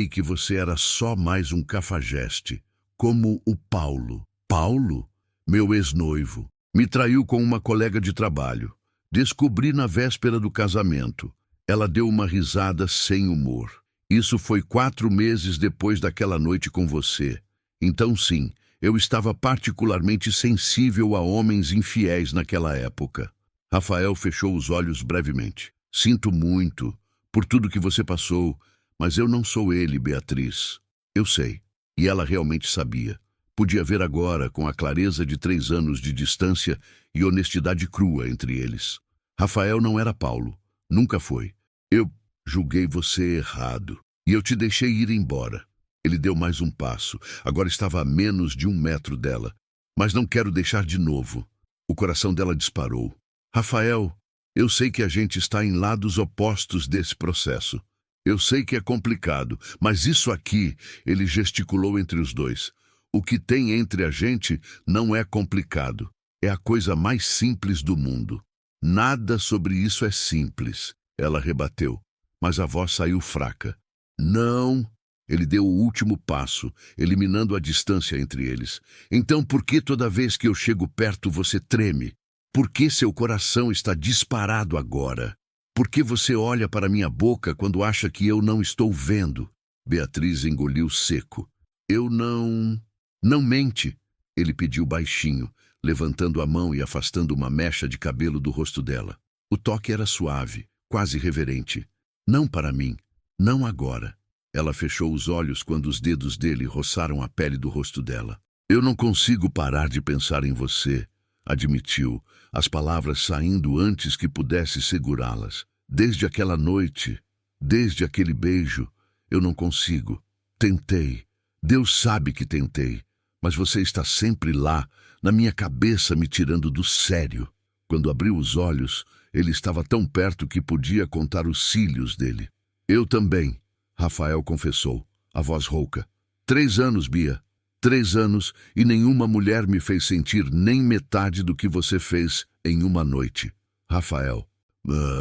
que você era só mais um cafajeste, como o Paulo. Paulo, meu ex-noivo, me traiu com uma colega de trabalho. Descobri na véspera do casamento. Ela deu uma risada sem humor. Isso foi 4 meses depois daquela noite com você. Então sim, eu estava particularmente sensível a homens infiéis naquela época. Rafael fechou os olhos brevemente. Sinto muito por tudo que você passou, mas eu não sou ele, Beatriz. Eu sei. E ela realmente sabia. Podia ver agora, com a clareza de 3 anos de distância e honestidade crua entre eles. Rafael não era Paulo. Nunca foi. Eu julguei você errado. E eu te deixei ir embora. Ele deu mais um passo. Agora estava a menos de 1 metro dela. Mas não quero deixar de novo. O coração dela disparou. Rafael, eu sei que a gente está em lados opostos desse processo. Eu sei que é complicado, mas isso aqui, ele gesticulou entre os dois. O que tem entre a gente não é complicado. É a coisa mais simples do mundo. Nada sobre isso é simples, ela rebateu, mas a voz saiu fraca. Não, ele deu o último passo, eliminando a distância entre eles. Então por que toda vez que eu chego perto você treme? Por que seu coração está disparado agora? Por que você olha para minha boca quando acha que eu não estou vendo? Beatriz engoliu seco. Eu não... Não mente, ele pediu baixinho, levantando a mão e afastando uma mecha de cabelo do rosto dela. O toque era suave, quase reverente. Não para mim, não agora. Ela fechou os olhos quando os dedos dele roçaram a pele do rosto dela. Eu não consigo parar de pensar em você, admitiu, as palavras saindo antes que pudesse segurá-las. Desde aquela noite, desde aquele beijo, eu não consigo. Tentei. Deus sabe que tentei. Mas você está sempre lá, na minha cabeça, me tirando do sério. Quando abriu os olhos, ele estava tão perto que podia contar os cílios dele. Eu também, Rafael confessou, a voz rouca. 3 anos, Bia. 3 anos e nenhuma mulher me fez sentir nem metade do que você fez em uma noite. Rafael,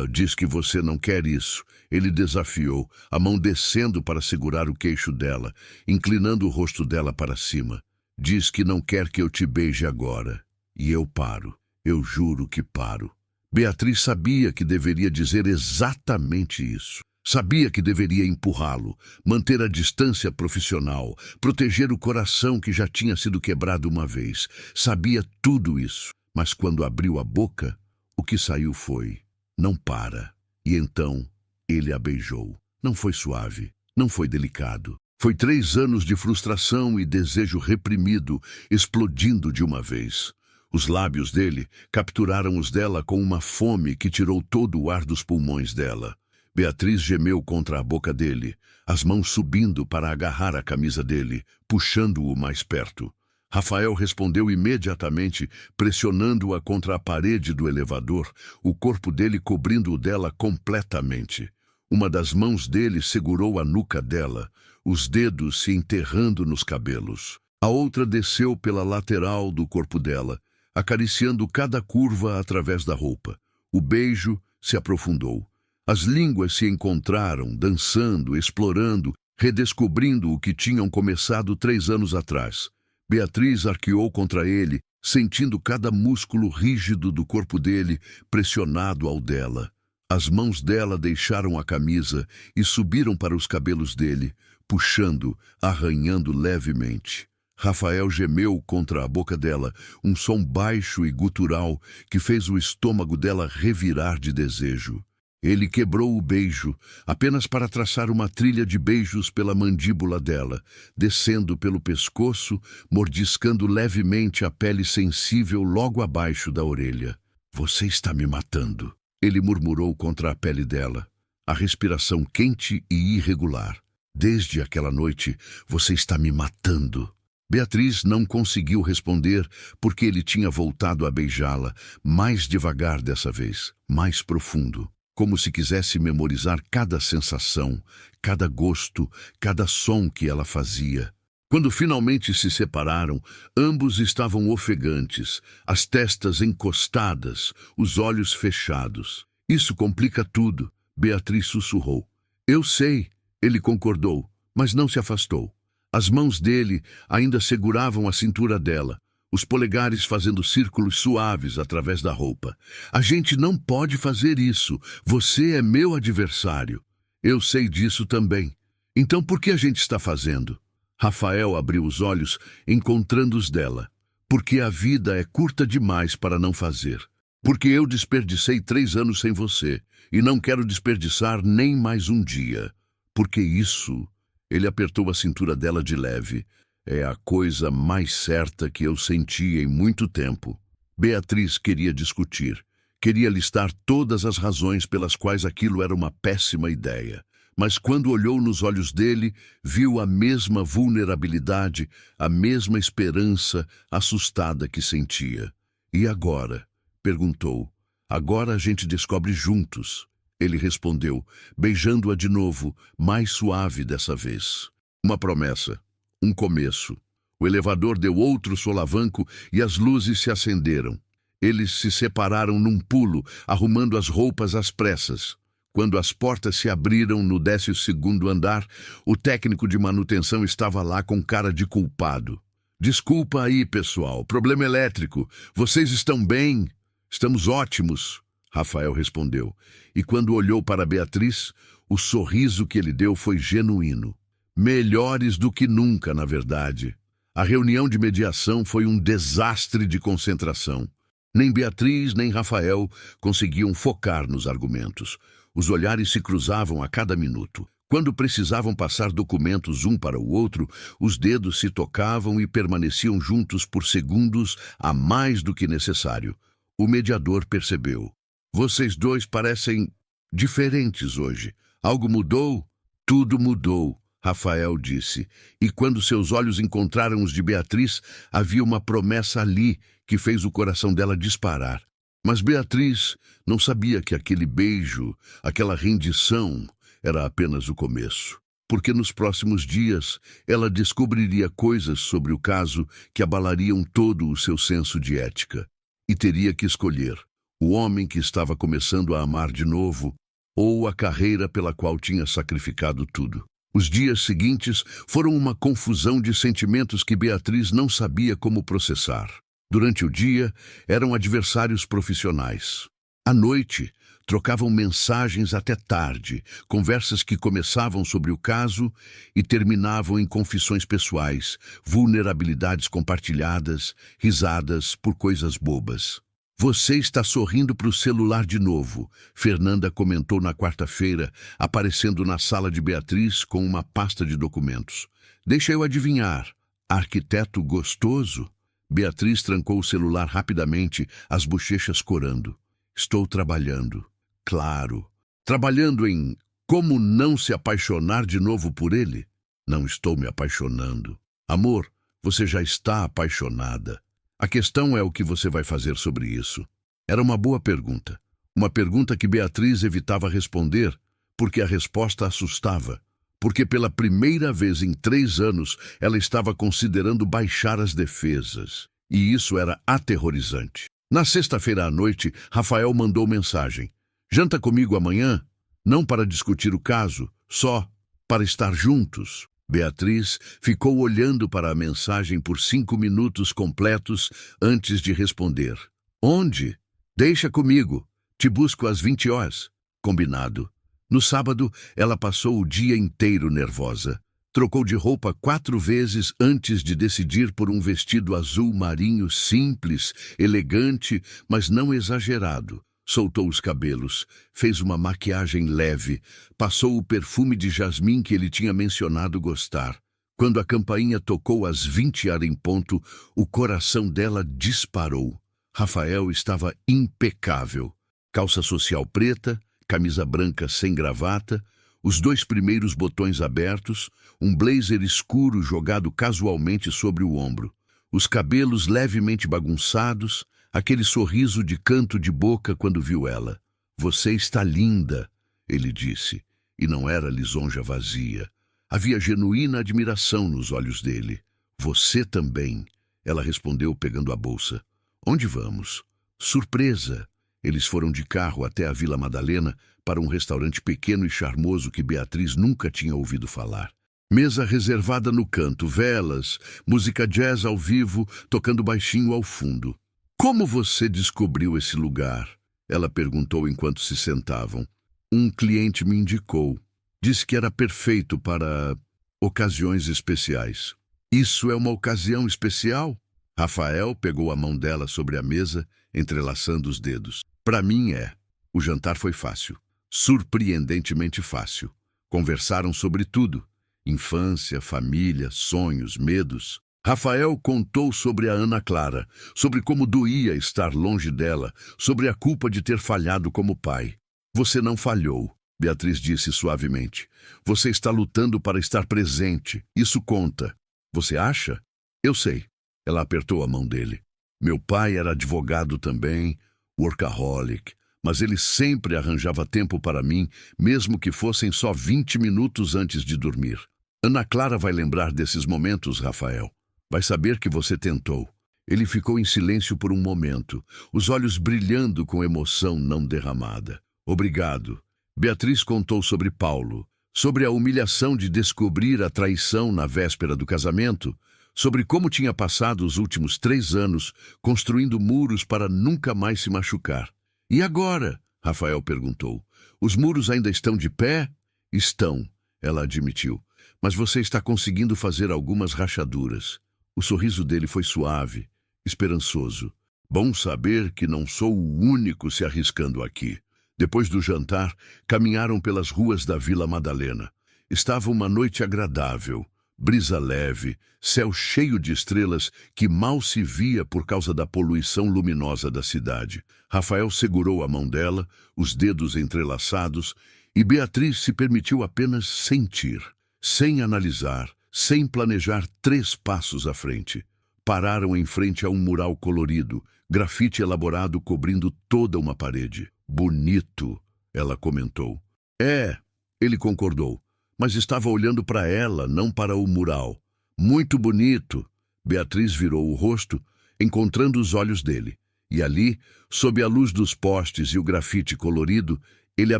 diz que você não quer isso. Ele desafiou, a mão descendo para segurar o queixo dela, inclinando o rosto dela para cima. Diz que não quer que eu te beije agora. E eu paro. Eu juro que paro. Beatriz sabia que deveria dizer exatamente isso. Sabia que deveria empurrá-lo, manter a distância profissional, proteger o coração que já tinha sido quebrado uma vez. Sabia tudo isso. Mas quando abriu a boca, o que saiu foi: não para. E então ele a beijou. Não foi suave, não foi delicado. Foi 3 anos de frustração e desejo reprimido, explodindo de uma vez. Os lábios dele capturaram os dela com uma fome que tirou todo o ar dos pulmões dela. Beatriz gemeu contra a boca dele, as mãos subindo para agarrar a camisa dele, puxando-o mais perto. Rafael respondeu imediatamente, pressionando-a contra a parede do elevador, o corpo dele cobrindo o dela completamente. Uma das mãos dele segurou a nuca dela, os dedos se enterrando nos cabelos. A outra desceu pela lateral do corpo dela, acariciando cada curva através da roupa. O beijo se aprofundou. As línguas se encontraram, dançando, explorando, redescobrindo o que tinham começado 3 anos atrás. Beatriz arqueou contra ele, sentindo cada músculo rígido do corpo dele pressionado ao dela. As mãos dela deixaram a camisa e subiram para os cabelos dele, puxando, arranhando levemente. Rafael gemeu contra a boca dela, um som baixo e gutural que fez o estômago dela revirar de desejo. Ele quebrou o beijo, apenas para traçar uma trilha de beijos pela mandíbula dela, descendo pelo pescoço, mordiscando levemente a pele sensível logo abaixo da orelha. "Você está me matando", ele murmurou contra a pele dela, a respiração quente e irregular. "Desde aquela noite, você está me matando." Beatriz não conseguiu responder porque ele tinha voltado a beijá-la, mais devagar dessa vez, mais profundo, como se quisesse memorizar cada sensação, cada gosto, cada som que ela fazia. Quando finalmente se separaram, ambos estavam ofegantes, as testas encostadas, os olhos fechados. "Isso complica tudo", Beatriz sussurrou. "Eu sei", ele concordou, mas não se afastou. As mãos dele ainda seguravam a cintura dela, os polegares fazendo círculos suaves através da roupa. "A gente não pode fazer isso. Você é meu adversário." "Eu sei disso também. Então por que a gente está fazendo?" Rafael abriu os olhos, encontrando os dela. "Porque a vida é curta demais para não fazer. Porque eu desperdicei 3 anos sem você, e não quero desperdiçar nem mais um dia. Porque isso..." Ele apertou a cintura dela de leve. "É a coisa mais certa que eu senti em muito tempo." Beatriz queria discutir. Queria listar todas as razões pelas quais aquilo era uma péssima ideia. Mas quando olhou nos olhos dele, viu a mesma vulnerabilidade, a mesma esperança assustada que sentia. "E agora?" perguntou. "Agora a gente descobre juntos." Ele respondeu, beijando-a de novo, mais suave dessa vez. Uma promessa, um começo. O elevador deu outro solavanco e as luzes se acenderam. Eles se separaram num pulo, arrumando as roupas às pressas. Quando as portas se abriram no 12º andar, o técnico de manutenção estava lá com cara de culpado. "Desculpa aí, pessoal, problema elétrico. Vocês estão bem?" "Estamos ótimos", Rafael respondeu. E quando olhou para Beatriz, o sorriso que ele deu foi genuíno. Melhores do que nunca, na verdade. A reunião de mediação foi um desastre de concentração. Nem Beatriz nem Rafael conseguiam focar nos argumentos. Os olhares se cruzavam a cada minuto. Quando precisavam passar documentos um para o outro, os dedos se tocavam e permaneciam juntos por segundos a mais do que necessário. O mediador percebeu. "Vocês dois parecem diferentes hoje. Algo mudou?" "Tudo mudou", Rafael disse. E quando seus olhos encontraram os de Beatriz, havia uma promessa ali que fez o coração dela disparar. Mas Beatriz não sabia que aquele beijo, aquela rendição, era apenas o começo. Porque nos próximos dias ela descobriria coisas sobre o caso que abalariam todo o seu senso de ética. E teria que escolher o homem que estava começando a amar de novo ou a carreira pela qual tinha sacrificado tudo. Os dias seguintes foram uma confusão de sentimentos que Beatriz não sabia como processar. Durante o dia, eram adversários profissionais. À noite, trocavam mensagens até tarde, conversas que começavam sobre o caso e terminavam em confissões pessoais, vulnerabilidades compartilhadas, risadas por coisas bobas. "Você está sorrindo para o celular de novo", Fernanda comentou na quarta-feira, aparecendo na sala de Beatriz com uma pasta de documentos. "Deixa eu adivinhar, arquiteto gostoso?" Beatriz trancou o celular rapidamente, as bochechas corando. "Estou trabalhando." "Claro. Trabalhando em como não se apaixonar de novo por ele?" "Não estou me apaixonando." "Amor, você já está apaixonada. A questão é o que você vai fazer sobre isso." Era uma boa pergunta. Uma pergunta que Beatriz evitava responder, porque a resposta assustava. porque pela primeira vez em 3 anos ela estava considerando baixar as defesas. E isso era aterrorizante. Na sexta-feira à noite, Rafael mandou mensagem. Janta comigo amanhã? Não para discutir o caso, só para estar juntos. Beatriz ficou olhando para a mensagem por 5 minutos completos antes de responder. Onde? Deixa comigo. Te busco às 20 horas. Combinado. No sábado, ela passou o dia inteiro nervosa. Trocou de roupa 4 vezes antes de decidir por um vestido azul marinho simples, elegante, mas não exagerado. Soltou os cabelos, fez uma maquiagem leve, passou o perfume de jasmim que ele tinha mencionado gostar. Quando a campainha tocou às 20h em ponto, o coração dela disparou. Rafael estava impecável. Calça social preta, camisa branca sem gravata, os 2 primeiros botões abertos, um blazer escuro jogado casualmente sobre o ombro, os cabelos levemente bagunçados, aquele sorriso de canto de boca quando viu ela. Você está linda, ele disse, e não era lisonja vazia. Havia genuína admiração nos olhos dele. Você também, ela respondeu pegando a bolsa. Onde vamos? Surpresa. Eles foram de carro até a Vila Madalena para um restaurante pequeno e charmoso que Beatriz nunca tinha ouvido falar. Mesa reservada no canto, velas, música jazz ao vivo, tocando baixinho ao fundo. Como você descobriu esse lugar? Ela perguntou enquanto se sentavam. Um cliente me indicou. Disse que era perfeito para ocasiões especiais. Isso é uma ocasião especial? Rafael pegou a mão dela sobre a mesa, entrelaçando os dedos. Para mim é. O jantar foi fácil. Surpreendentemente fácil. Conversaram sobre tudo. Infância, família, sonhos, medos. Rafael contou sobre a Ana Clara, sobre como doía estar longe dela, sobre a culpa de ter falhado como pai. Você não falhou, Beatriz disse suavemente. Você está lutando para estar presente. Isso conta. Você acha? Eu sei. Ela apertou a mão dele. Meu pai era advogado também, workaholic, mas ele sempre arranjava tempo para mim, mesmo que fossem só 20 minutos antes de dormir. Ana Clara vai lembrar desses momentos, Rafael. Vai saber que você tentou. Ele ficou em silêncio por um momento, os olhos brilhando com emoção não derramada. Obrigado. Beatriz contou sobre Paulo, sobre a humilhação de descobrir a traição na véspera do casamento, sobre como tinha passado os últimos 3 anos construindo muros para nunca mais se machucar. E agora? Rafael perguntou. Os muros ainda estão de pé? Estão, ela admitiu. Mas você está conseguindo fazer algumas rachaduras. O sorriso dele foi suave, esperançoso. Bom saber que não sou o único se arriscando aqui. Depois do jantar, caminharam pelas ruas da Vila Madalena. Estava uma noite agradável, brisa leve, céu cheio de estrelas que mal se via por causa da poluição luminosa da cidade. Rafael segurou a mão dela, os dedos entrelaçados, e Beatriz se permitiu apenas sentir, sem analisar, sem planejar 3 passos à frente. Pararam em frente a um mural colorido, grafite elaborado cobrindo toda uma parede. Bonito, ela comentou. É, ele concordou, mas estava olhando para ela, não para o mural. Muito bonito. Beatriz virou o rosto, encontrando os olhos dele. E ali, sob a luz dos postes e o grafite colorido, ele a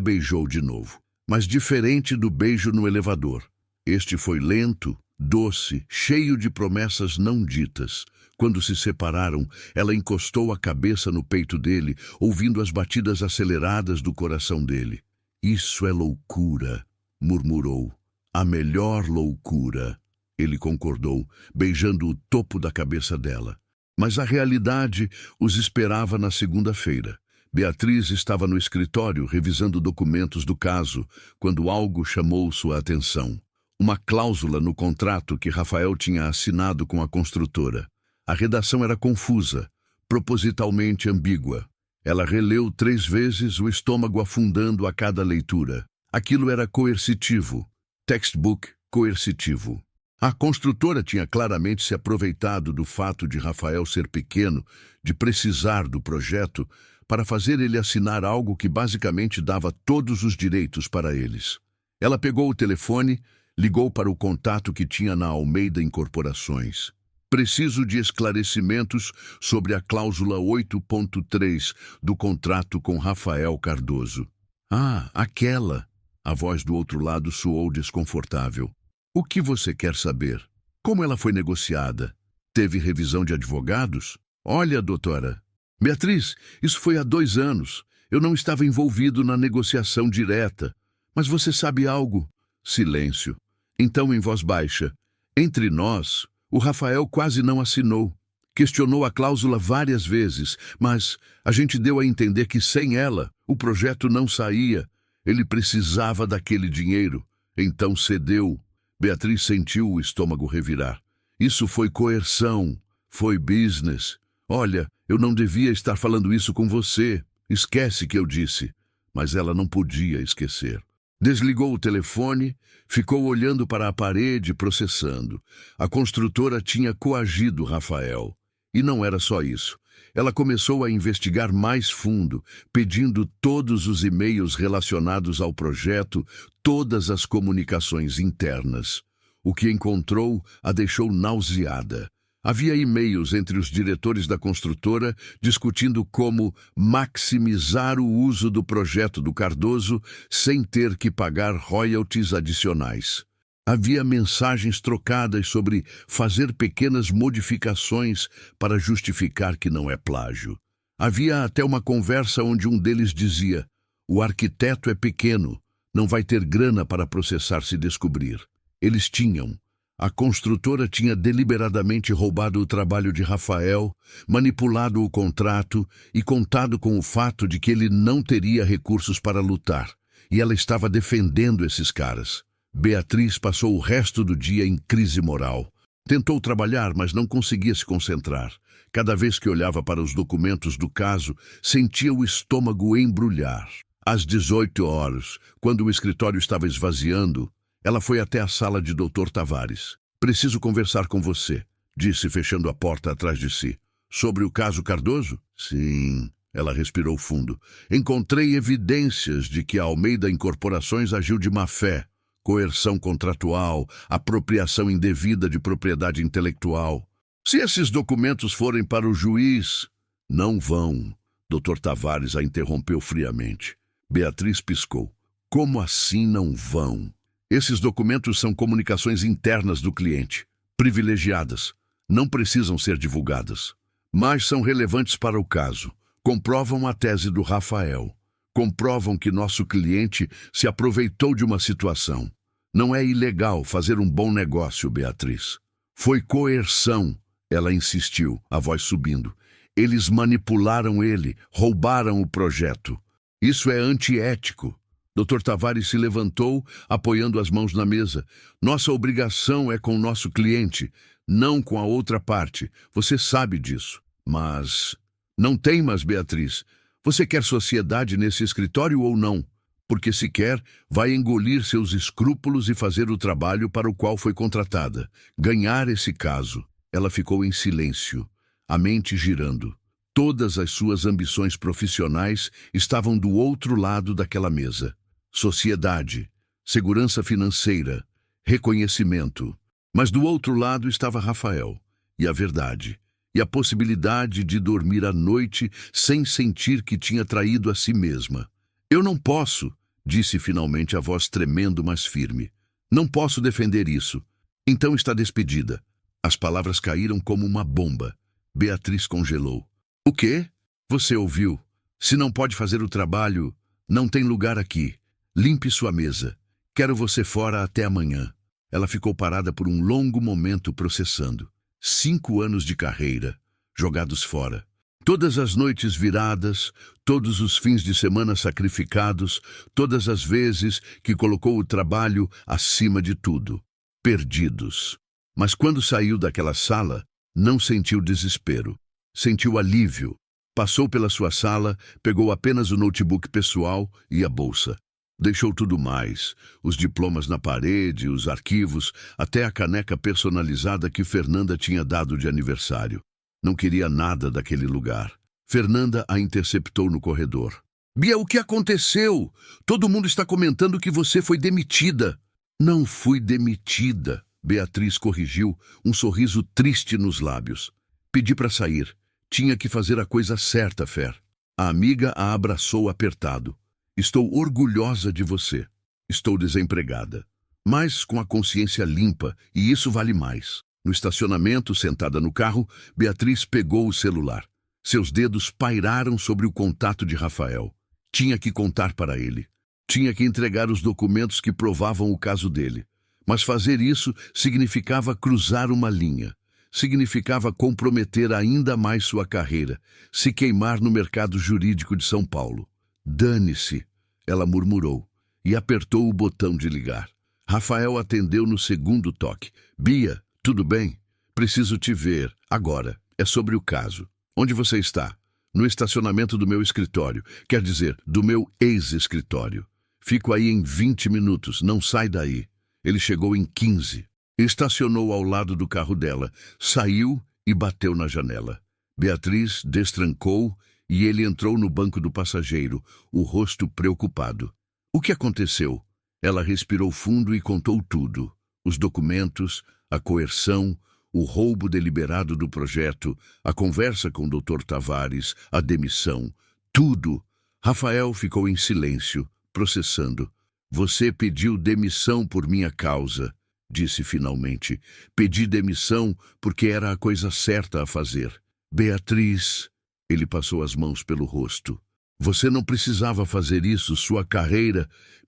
beijou de novo. Mas diferente do beijo no elevador. Este foi lento, doce, cheio de promessas não ditas. Quando se separaram, ela encostou a cabeça no peito dele, ouvindo as batidas aceleradas do coração dele. Isso é loucura, murmurou. A melhor loucura, ele concordou, beijando o topo da cabeça dela. Mas a realidade os esperava na segunda-feira. Beatriz estava no escritório revisando documentos do caso, quando algo chamou sua atenção. Uma cláusula no contrato que Rafael tinha assinado com a construtora. A redação era confusa, propositalmente ambígua. Ela releu 3 vezes, o estômago afundando a cada leitura. Aquilo era coercitivo. Textbook coercitivo. A construtora tinha claramente se aproveitado do fato de Rafael ser pequeno, de precisar do projeto, para fazer ele assinar algo que basicamente dava todos os direitos para eles. Ela pegou o telefone, Ligou para o contato que tinha na Almeida Incorporações. Preciso de esclarecimentos sobre a cláusula 8.3 do contrato com Rafael Cardoso. Ah, aquela! A voz do outro lado soou desconfortável. O que você quer saber? Como ela foi negociada? Teve revisão de advogados? Olha, doutora. Beatriz, isso foi há 2 anos. Eu não estava envolvido na negociação direta. Mas você sabe algo? Silêncio. Então, em voz baixa. Entre nós, o Rafael quase não assinou. Questionou a cláusula várias vezes, mas a gente deu a entender que sem ela, o projeto não saía. Ele precisava daquele dinheiro, então cedeu. Beatriz sentiu o estômago revirar. Isso foi coerção, foi business. Olha, eu não devia estar falando isso com você. Esquece que eu disse. Mas ela não podia esquecer. Desligou o telefone, ficou olhando para a parede, processando. A construtora tinha coagido Rafael. E não era só isso. Ela começou a investigar mais fundo, pedindo todos os e-mails relacionados ao projeto, todas as comunicações internas. O que encontrou a deixou nauseada. Havia e-mails entre os diretores da construtora discutindo como maximizar o uso do projeto do Cardoso sem ter que pagar royalties adicionais. Havia mensagens trocadas sobre fazer pequenas modificações para justificar que não é plágio. Havia até uma conversa onde um deles dizia: "O arquiteto é pequeno, não vai ter grana para processar se descobrir." Eles tinham. A construtora tinha deliberadamente roubado o trabalho de Rafael, manipulado o contrato e contado com o fato de que ele não teria recursos para lutar. E ela estava defendendo esses caras. Beatriz passou o resto do dia em crise moral. Tentou trabalhar, mas não conseguia se concentrar. Cada vez que olhava para os documentos do caso, sentia o estômago embrulhar. Às 18 horas, quando o escritório estava esvaziando, ela foi até a sala de Dr. Tavares. "Preciso conversar com você", disse, fechando a porta atrás de si. "Sobre o caso Cardoso?" "Sim." Ela respirou fundo. "Encontrei evidências de que a Almeida Incorporações agiu de má fé. Coerção contratual, apropriação indevida de propriedade intelectual. Se esses documentos forem para o juiz..." "Não vão." Dr. Tavares a interrompeu friamente. Beatriz piscou. "Como assim não vão?" "Esses documentos são comunicações internas do cliente, privilegiadas. Não precisam ser divulgadas. Mas são relevantes para o caso. Comprovam a tese do Rafael. Comprovam que nosso cliente se aproveitou de uma situação. Não é ilegal fazer um bom negócio, Beatriz. Foi coerção." Ela insistiu, a voz subindo. "Eles manipularam ele, roubaram o projeto. Isso é antiético." Dr. Tavares se levantou, apoiando as mãos na mesa. "Nossa obrigação é com o nosso cliente, não com a outra parte. Você sabe disso." "Mas..." "Não temas, Beatriz. Você quer sociedade nesse escritório ou não? Porque se quer, vai engolir seus escrúpulos e fazer o trabalho para o qual foi contratada. Ganhar esse caso." Ela ficou em silêncio, a mente girando. Todas as suas ambições profissionais estavam do outro lado daquela mesa. Sociedade, segurança financeira, reconhecimento. Mas do outro lado estava Rafael, e a verdade, e a possibilidade de dormir à noite sem sentir que tinha traído a si mesma. "Eu não posso", disse finalmente a voz tremendo, mas firme. "Não posso defender isso. Então está despedida." As palavras caíram como uma bomba. Beatriz congelou. "O quê? Você ouviu? Se não pode fazer o trabalho, não tem lugar aqui. Limpe sua mesa. Quero você fora até amanhã." Ela ficou parada por um longo momento processando. 5 anos de carreira, jogados fora. Todas as noites viradas, todos os fins de semana sacrificados, todas as vezes que colocou o trabalho acima de tudo. Perdidos. Mas quando saiu daquela sala, não sentiu desespero. Sentiu alívio. Passou pela sua sala, pegou apenas o notebook pessoal e a bolsa. Deixou tudo mais, os diplomas na parede, os arquivos, até a caneca personalizada que Fernanda tinha dado de aniversário. Não queria nada daquele lugar. Fernanda a interceptou no corredor. "Bia, o que aconteceu? Todo mundo está comentando que você foi demitida." Não fui demitida, Beatriz corrigiu, um sorriso triste nos lábios. Pedi para sair. Tinha que fazer a coisa certa, Fer. A amiga a abraçou apertado. Estou orgulhosa de você. Estou desempregada, mas com a consciência limpa, e isso vale mais. No estacionamento, sentada no carro, Beatriz pegou o celular. Seus dedos pairaram sobre o contato de Rafael. Tinha que contar para ele. Tinha que entregar os documentos que provavam o caso dele. Mas fazer isso significava cruzar uma linha. Significava comprometer ainda mais sua carreira, se queimar no mercado jurídico de São Paulo. Dane-se, ela murmurou, e apertou o botão de ligar. Rafael atendeu no segundo toque. Bia, tudo bem? Preciso te ver, agora. É sobre o caso. Onde você está? No estacionamento do meu escritório. Quer dizer, do meu ex-escritório. Fico aí em 20 minutos, não sai daí. Ele chegou em 15. Estacionou ao lado do carro dela, saiu e bateu na janela. Beatriz destrancou e ele entrou no banco do passageiro, o rosto preocupado. O que aconteceu? Ela respirou fundo e contou tudo. Os documentos, a coerção, o roubo deliberado do projeto, a conversa com o Dr. Tavares, a demissão. Tudo. Rafael ficou em silêncio, processando. Você pediu demissão por minha causa, disse finalmente. Pedi demissão porque era a coisa certa a fazer. Beatriz, ele passou as mãos pelo rosto. Você não precisava fazer isso,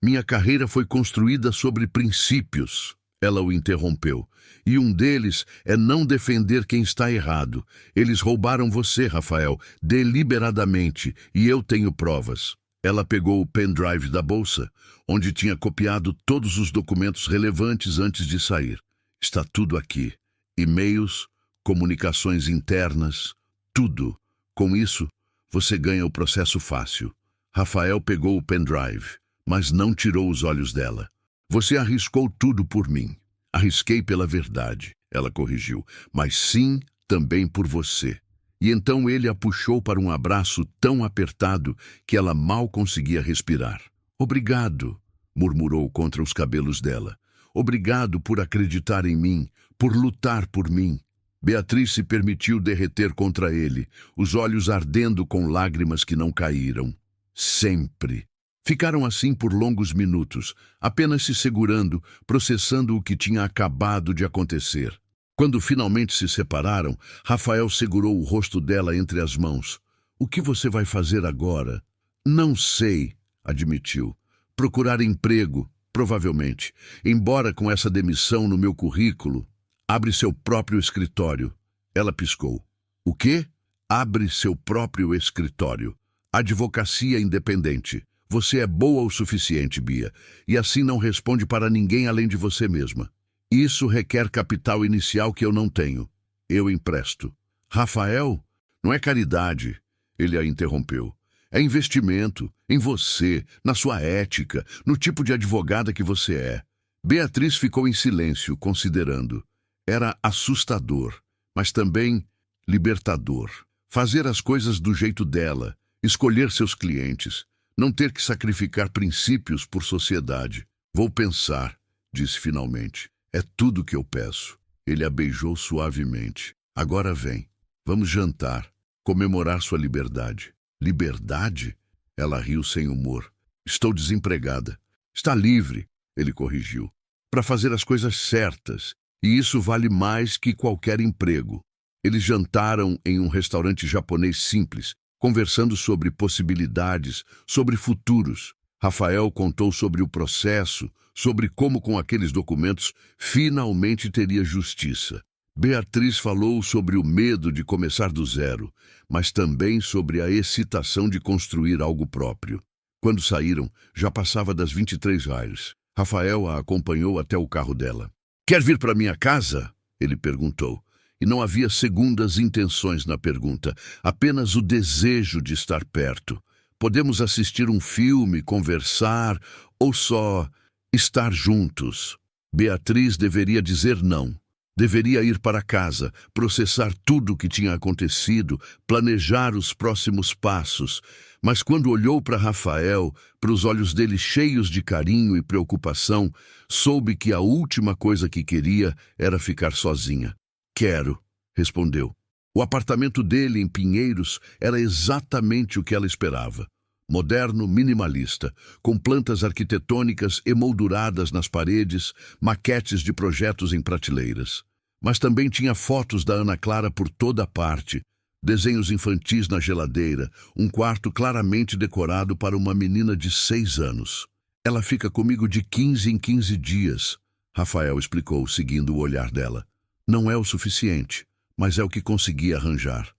minha carreira foi construída sobre princípios. Ela o interrompeu. E um deles é não defender quem está errado. Eles roubaram você, Rafael, deliberadamente, e eu tenho provas. Ela pegou o pendrive da bolsa, onde tinha copiado todos os documentos relevantes antes de sair. Está tudo aqui. E-mails, comunicações internas, tudo. Com isso, você ganha o processo fácil. Rafael pegou o pendrive, mas não tirou os olhos dela. Você arriscou tudo por mim. Arrisquei pela verdade, ela corrigiu, mas sim também por você. E então ele a puxou para um abraço tão apertado que ela mal conseguia respirar. Obrigado, murmurou contra os cabelos dela. Obrigado por acreditar em mim, por lutar por mim. Beatriz se permitiu derreter contra ele, os olhos ardendo com lágrimas que não caíram. Sempre. Ficaram assim por longos minutos, apenas se segurando, processando o que tinha acabado de acontecer. Quando finalmente se separaram, Rafael segurou o rosto dela entre as mãos. O que você vai fazer agora? Não sei, admitiu. Procurar emprego, provavelmente. Embora com essa demissão no meu currículo, abre seu próprio escritório. Ela piscou. O quê? Abre seu próprio escritório. Advocacia independente. Você é boa o suficiente, Bia, e assim não responde para ninguém além de você mesma. Isso requer capital inicial que eu não tenho. Eu empresto. Rafael, não é caridade, ele a interrompeu. É investimento em você, na sua ética, no tipo de advogada que você é. Beatriz ficou em silêncio, considerando. Era assustador, mas também libertador. Fazer as coisas do jeito dela, escolher seus clientes, não ter que sacrificar princípios por sociedade. Vou pensar, disse finalmente. É tudo que eu peço. Ele a beijou suavemente. Agora vem. Vamos jantar. Comemorar sua liberdade. Liberdade? Ela riu sem humor. Estou desempregada. Está livre, ele corrigiu. Para fazer as coisas certas. E isso vale mais que qualquer emprego. Eles jantaram em um restaurante japonês simples, conversando sobre possibilidades, sobre futuros. Rafael contou sobre o processo, sobre como com aqueles documentos finalmente teria justiça. Beatriz falou sobre o medo de começar do zero, mas também sobre a excitação de construir algo próprio. Quando saíram, já passava das 23h. Rafael a acompanhou até o carro dela. Quer vir para minha casa? Ele perguntou. E não havia segundas intenções na pergunta, apenas o desejo de estar perto. Podemos assistir um filme, conversar ou só estar juntos. Beatriz deveria dizer não, Deveria ir para casa, processar tudo o que tinha acontecido, planejar os próximos passos. Mas quando olhou para Rafael, para os olhos dele cheios de carinho e preocupação, soube que a última coisa que queria era ficar sozinha. "Quero", respondeu. O apartamento dele em Pinheiros era exatamente o que ela esperava. Moderno, minimalista, com plantas arquitetônicas emolduradas nas paredes, maquetes de projetos em prateleiras. Mas também tinha fotos da Ana Clara por toda parte, desenhos infantis na geladeira, um quarto claramente decorado para uma menina de 6 anos. "Ela fica comigo de 15 em 15 dias", Rafael explicou, seguindo o olhar dela. "Não é o suficiente, mas é o que consegui arranjar."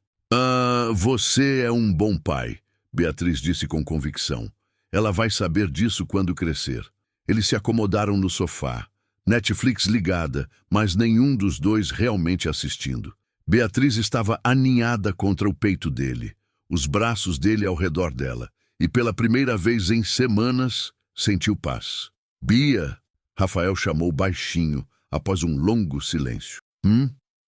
Você é um bom pai", Beatriz disse com convicção. "Ela vai saber disso quando crescer." Eles se acomodaram no sofá, Netflix ligada, mas nenhum dos dois realmente assistindo. Beatriz estava aninhada contra o peito dele, os braços dele ao redor dela, e pela primeira vez em semanas sentiu paz. "Bia", Rafael chamou baixinho, após um longo silêncio.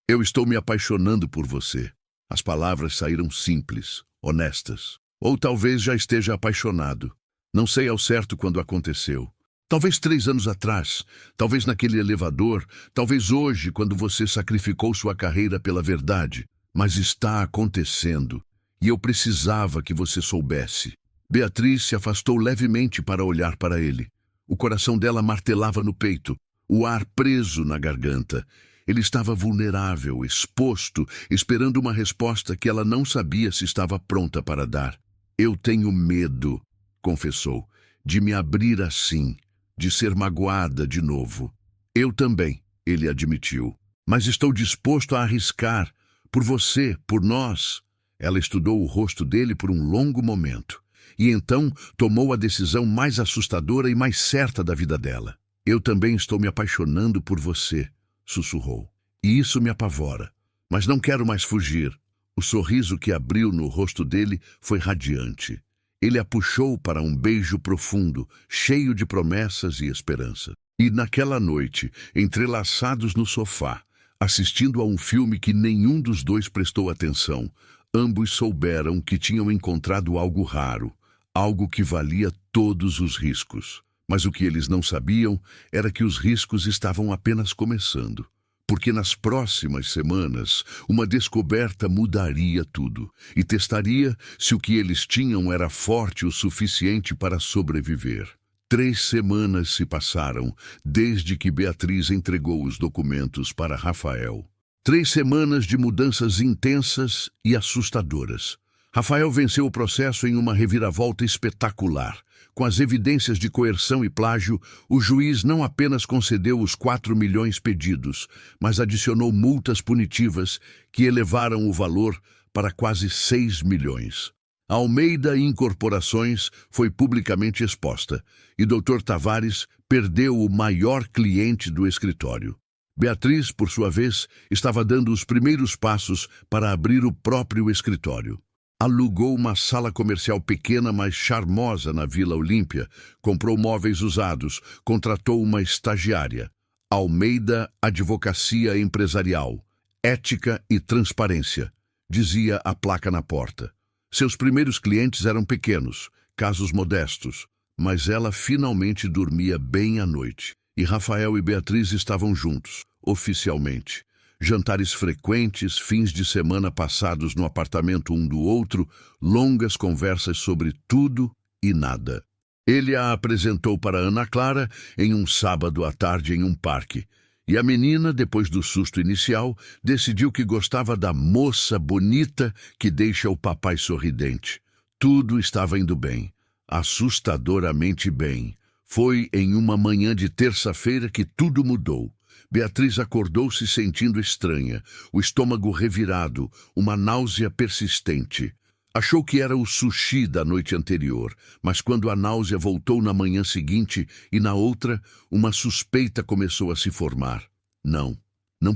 Eu estou me apaixonando por você." As palavras saíram simples, honestas. "Ou talvez já esteja apaixonado. Não sei ao certo quando aconteceu. Talvez 3 anos atrás, talvez naquele elevador, talvez hoje, quando você sacrificou sua carreira pela verdade. Mas está acontecendo, e eu precisava que você soubesse." Beatriz se afastou levemente para olhar para ele. O coração dela martelava no peito, o ar preso na garganta. Ele estava vulnerável, exposto, esperando uma resposta que ela não sabia se estava pronta para dar. "Eu tenho medo", confessou, "de me abrir assim, de ser magoada de novo." "Eu também", ele admitiu. "Mas estou disposto a arriscar, por você, por nós." Ela estudou o rosto dele por um longo momento, e então tomou a decisão mais assustadora e mais certa da vida dela. "Eu também estou me apaixonando por você", sussurrou. "E isso me apavora, mas não quero mais fugir." O sorriso que abriu no rosto dele foi radiante. Ele a puxou para um beijo profundo, cheio de promessas e esperança. E naquela noite, entrelaçados no sofá, assistindo a um filme que nenhum dos dois prestou atenção, ambos souberam que tinham encontrado algo raro, algo que valia todos os riscos. Mas o que eles não sabiam era que os riscos estavam apenas começando. Porque nas próximas semanas, uma descoberta mudaria tudo e testaria se o que eles tinham era forte o suficiente para sobreviver. 3 semanas se passaram desde que Beatriz entregou os documentos para Rafael. 3 semanas de mudanças intensas e assustadoras. Rafael venceu o processo em uma reviravolta espetacular. Com as evidências de coerção e plágio, o juiz não apenas concedeu os 4 milhões pedidos, mas adicionou multas punitivas que elevaram o valor para quase 6 milhões. A Almeida Incorporações foi publicamente exposta e Dr. Tavares perdeu o maior cliente do escritório. Beatriz, por sua vez, estava dando os primeiros passos para abrir o próprio escritório. Alugou uma sala comercial pequena, mas charmosa na Vila Olímpia, comprou móveis usados, contratou uma estagiária. Almeida Advocacia Empresarial, Ética e Transparência, dizia a placa na porta. Seus primeiros clientes eram pequenos, casos modestos, mas ela finalmente dormia bem à noite. E Rafael e Beatriz estavam juntos, oficialmente. Jantares frequentes, fins de semana passados no apartamento um do outro, longas conversas sobre tudo e nada. Ele a apresentou para Ana Clara em um sábado à tarde em um parque. E a menina, depois do susto inicial, decidiu que gostava da moça bonita que deixa o papai sorridente. Tudo estava indo bem, assustadoramente bem. Foi em uma manhã de terça-feira que tudo mudou. Beatriz acordou se sentindo estranha, o estômago revirado, uma náusea persistente. Achou que era o sushi da noite anterior, mas quando a náusea voltou na manhã seguinte e na outra, uma suspeita começou a se formar. Não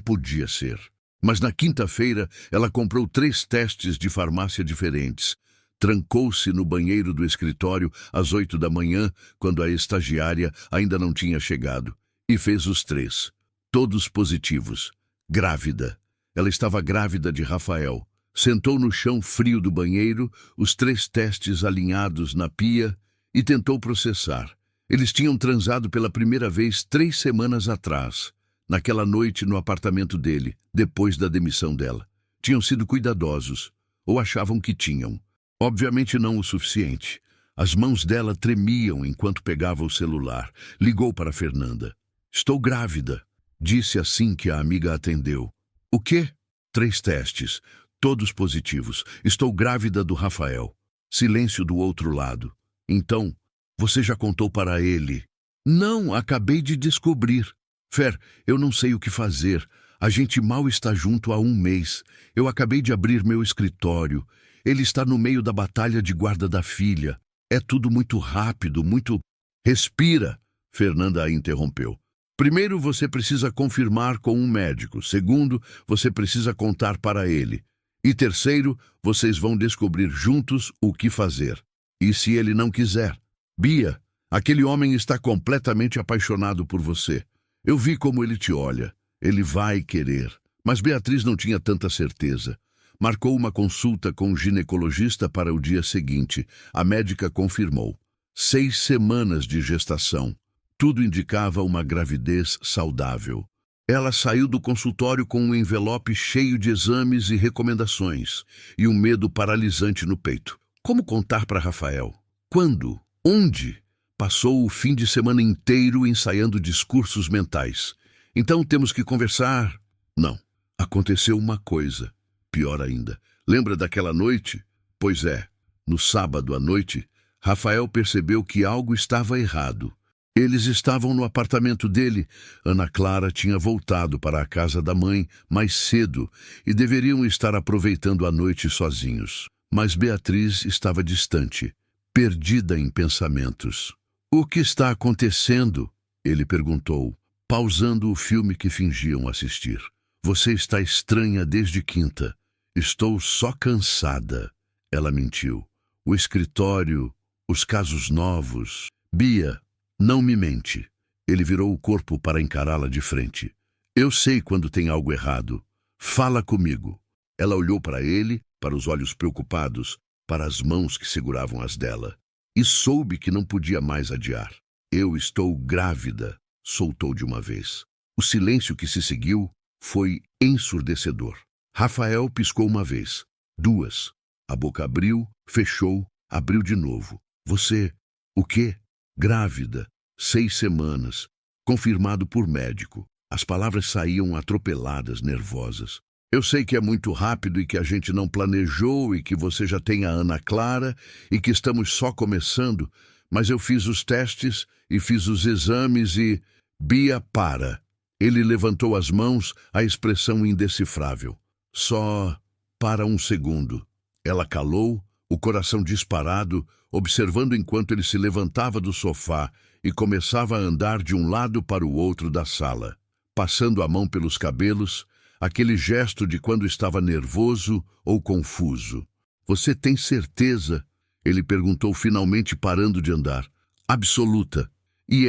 podia ser. Mas na quinta-feira, ela comprou 3 testes de farmácia diferentes. Trancou-se no banheiro do escritório às 8 da manhã, quando a estagiária ainda não tinha chegado, e fez os 3. Todos positivos. Grávida. Ela estava grávida de Rafael. Sentou no chão frio do banheiro, os 3 testes alinhados na pia, e tentou processar. Eles tinham transado pela primeira vez 3 semanas atrás, naquela noite no apartamento dele, depois da demissão dela. Tinham sido cuidadosos, ou achavam que tinham. Obviamente não o suficiente. As mãos dela tremiam enquanto pegava o celular. Ligou para Fernanda. Estou grávida, disse assim que a amiga atendeu. O quê? 3 testes, todos positivos. Estou grávida do Rafael. Silêncio do outro lado. Então, você já contou para ele? Não, acabei de descobrir. Fer, eu não sei o que fazer. A gente mal está junto há 1 mês. Eu acabei de abrir meu escritório. Ele está no meio da batalha de guarda da filha. É tudo muito rápido, muito... Respira, Fernanda a interrompeu. Primeiro, você precisa confirmar com um médico. Segundo, você precisa contar para ele. E terceiro, vocês vão descobrir juntos o que fazer. E se ele não quiser? Bia, aquele homem está completamente apaixonado por você. Eu vi como ele te olha. Ele vai querer. Mas Beatriz não tinha tanta certeza. Marcou uma consulta com o ginecologista para o dia seguinte. A médica confirmou. 6 semanas de gestação. Tudo indicava uma gravidez saudável. Ela saiu do consultório com um envelope cheio de exames e recomendações, e um medo paralisante no peito. Como contar para Rafael? Quando? Onde? Passou o fim de semana inteiro ensaiando discursos mentais. Então temos que conversar? Não. Aconteceu uma coisa. Pior ainda. Lembra daquela noite? Pois é. No sábado à noite, Rafael percebeu que algo estava errado. Eles estavam no apartamento dele. Ana Clara tinha voltado para a casa da mãe mais cedo e deveriam estar aproveitando a noite sozinhos. Mas Beatriz estava distante, perdida em pensamentos. O que está acontecendo? Ele perguntou, pausando o filme que fingiam assistir. Você está estranha desde quinta. Estou só cansada. Ela mentiu. O escritório, os casos novos. Bia, não me mente. Ele virou o corpo para encará-la de frente. Eu sei quando tem algo errado. Fala comigo. Ela olhou para ele, para os olhos preocupados, para as mãos que seguravam as dela. E soube que não podia mais adiar. Eu estou grávida, soltou de uma vez. O silêncio que se seguiu foi ensurdecedor. Rafael piscou uma vez, 2. A boca abriu, fechou, abriu de novo. Você, o quê? Grávida, 6 semanas, confirmado por médico. As palavras saíam atropeladas, nervosas. Eu sei que é muito rápido e que a gente não planejou e que você já tem a Ana Clara e que estamos só começando, mas eu fiz os testes e fiz os exames e... Bia, para. Ele levantou as mãos, a expressão indecifrável. Só para um segundo. Ela calou, o coração disparado, observando enquanto ele se levantava do sofá e começava a andar de um lado para o outro da sala, passando a mão pelos cabelos, aquele gesto de quando estava nervoso ou confuso. Você tem certeza? Ele perguntou finalmente parando de andar. Absoluta. E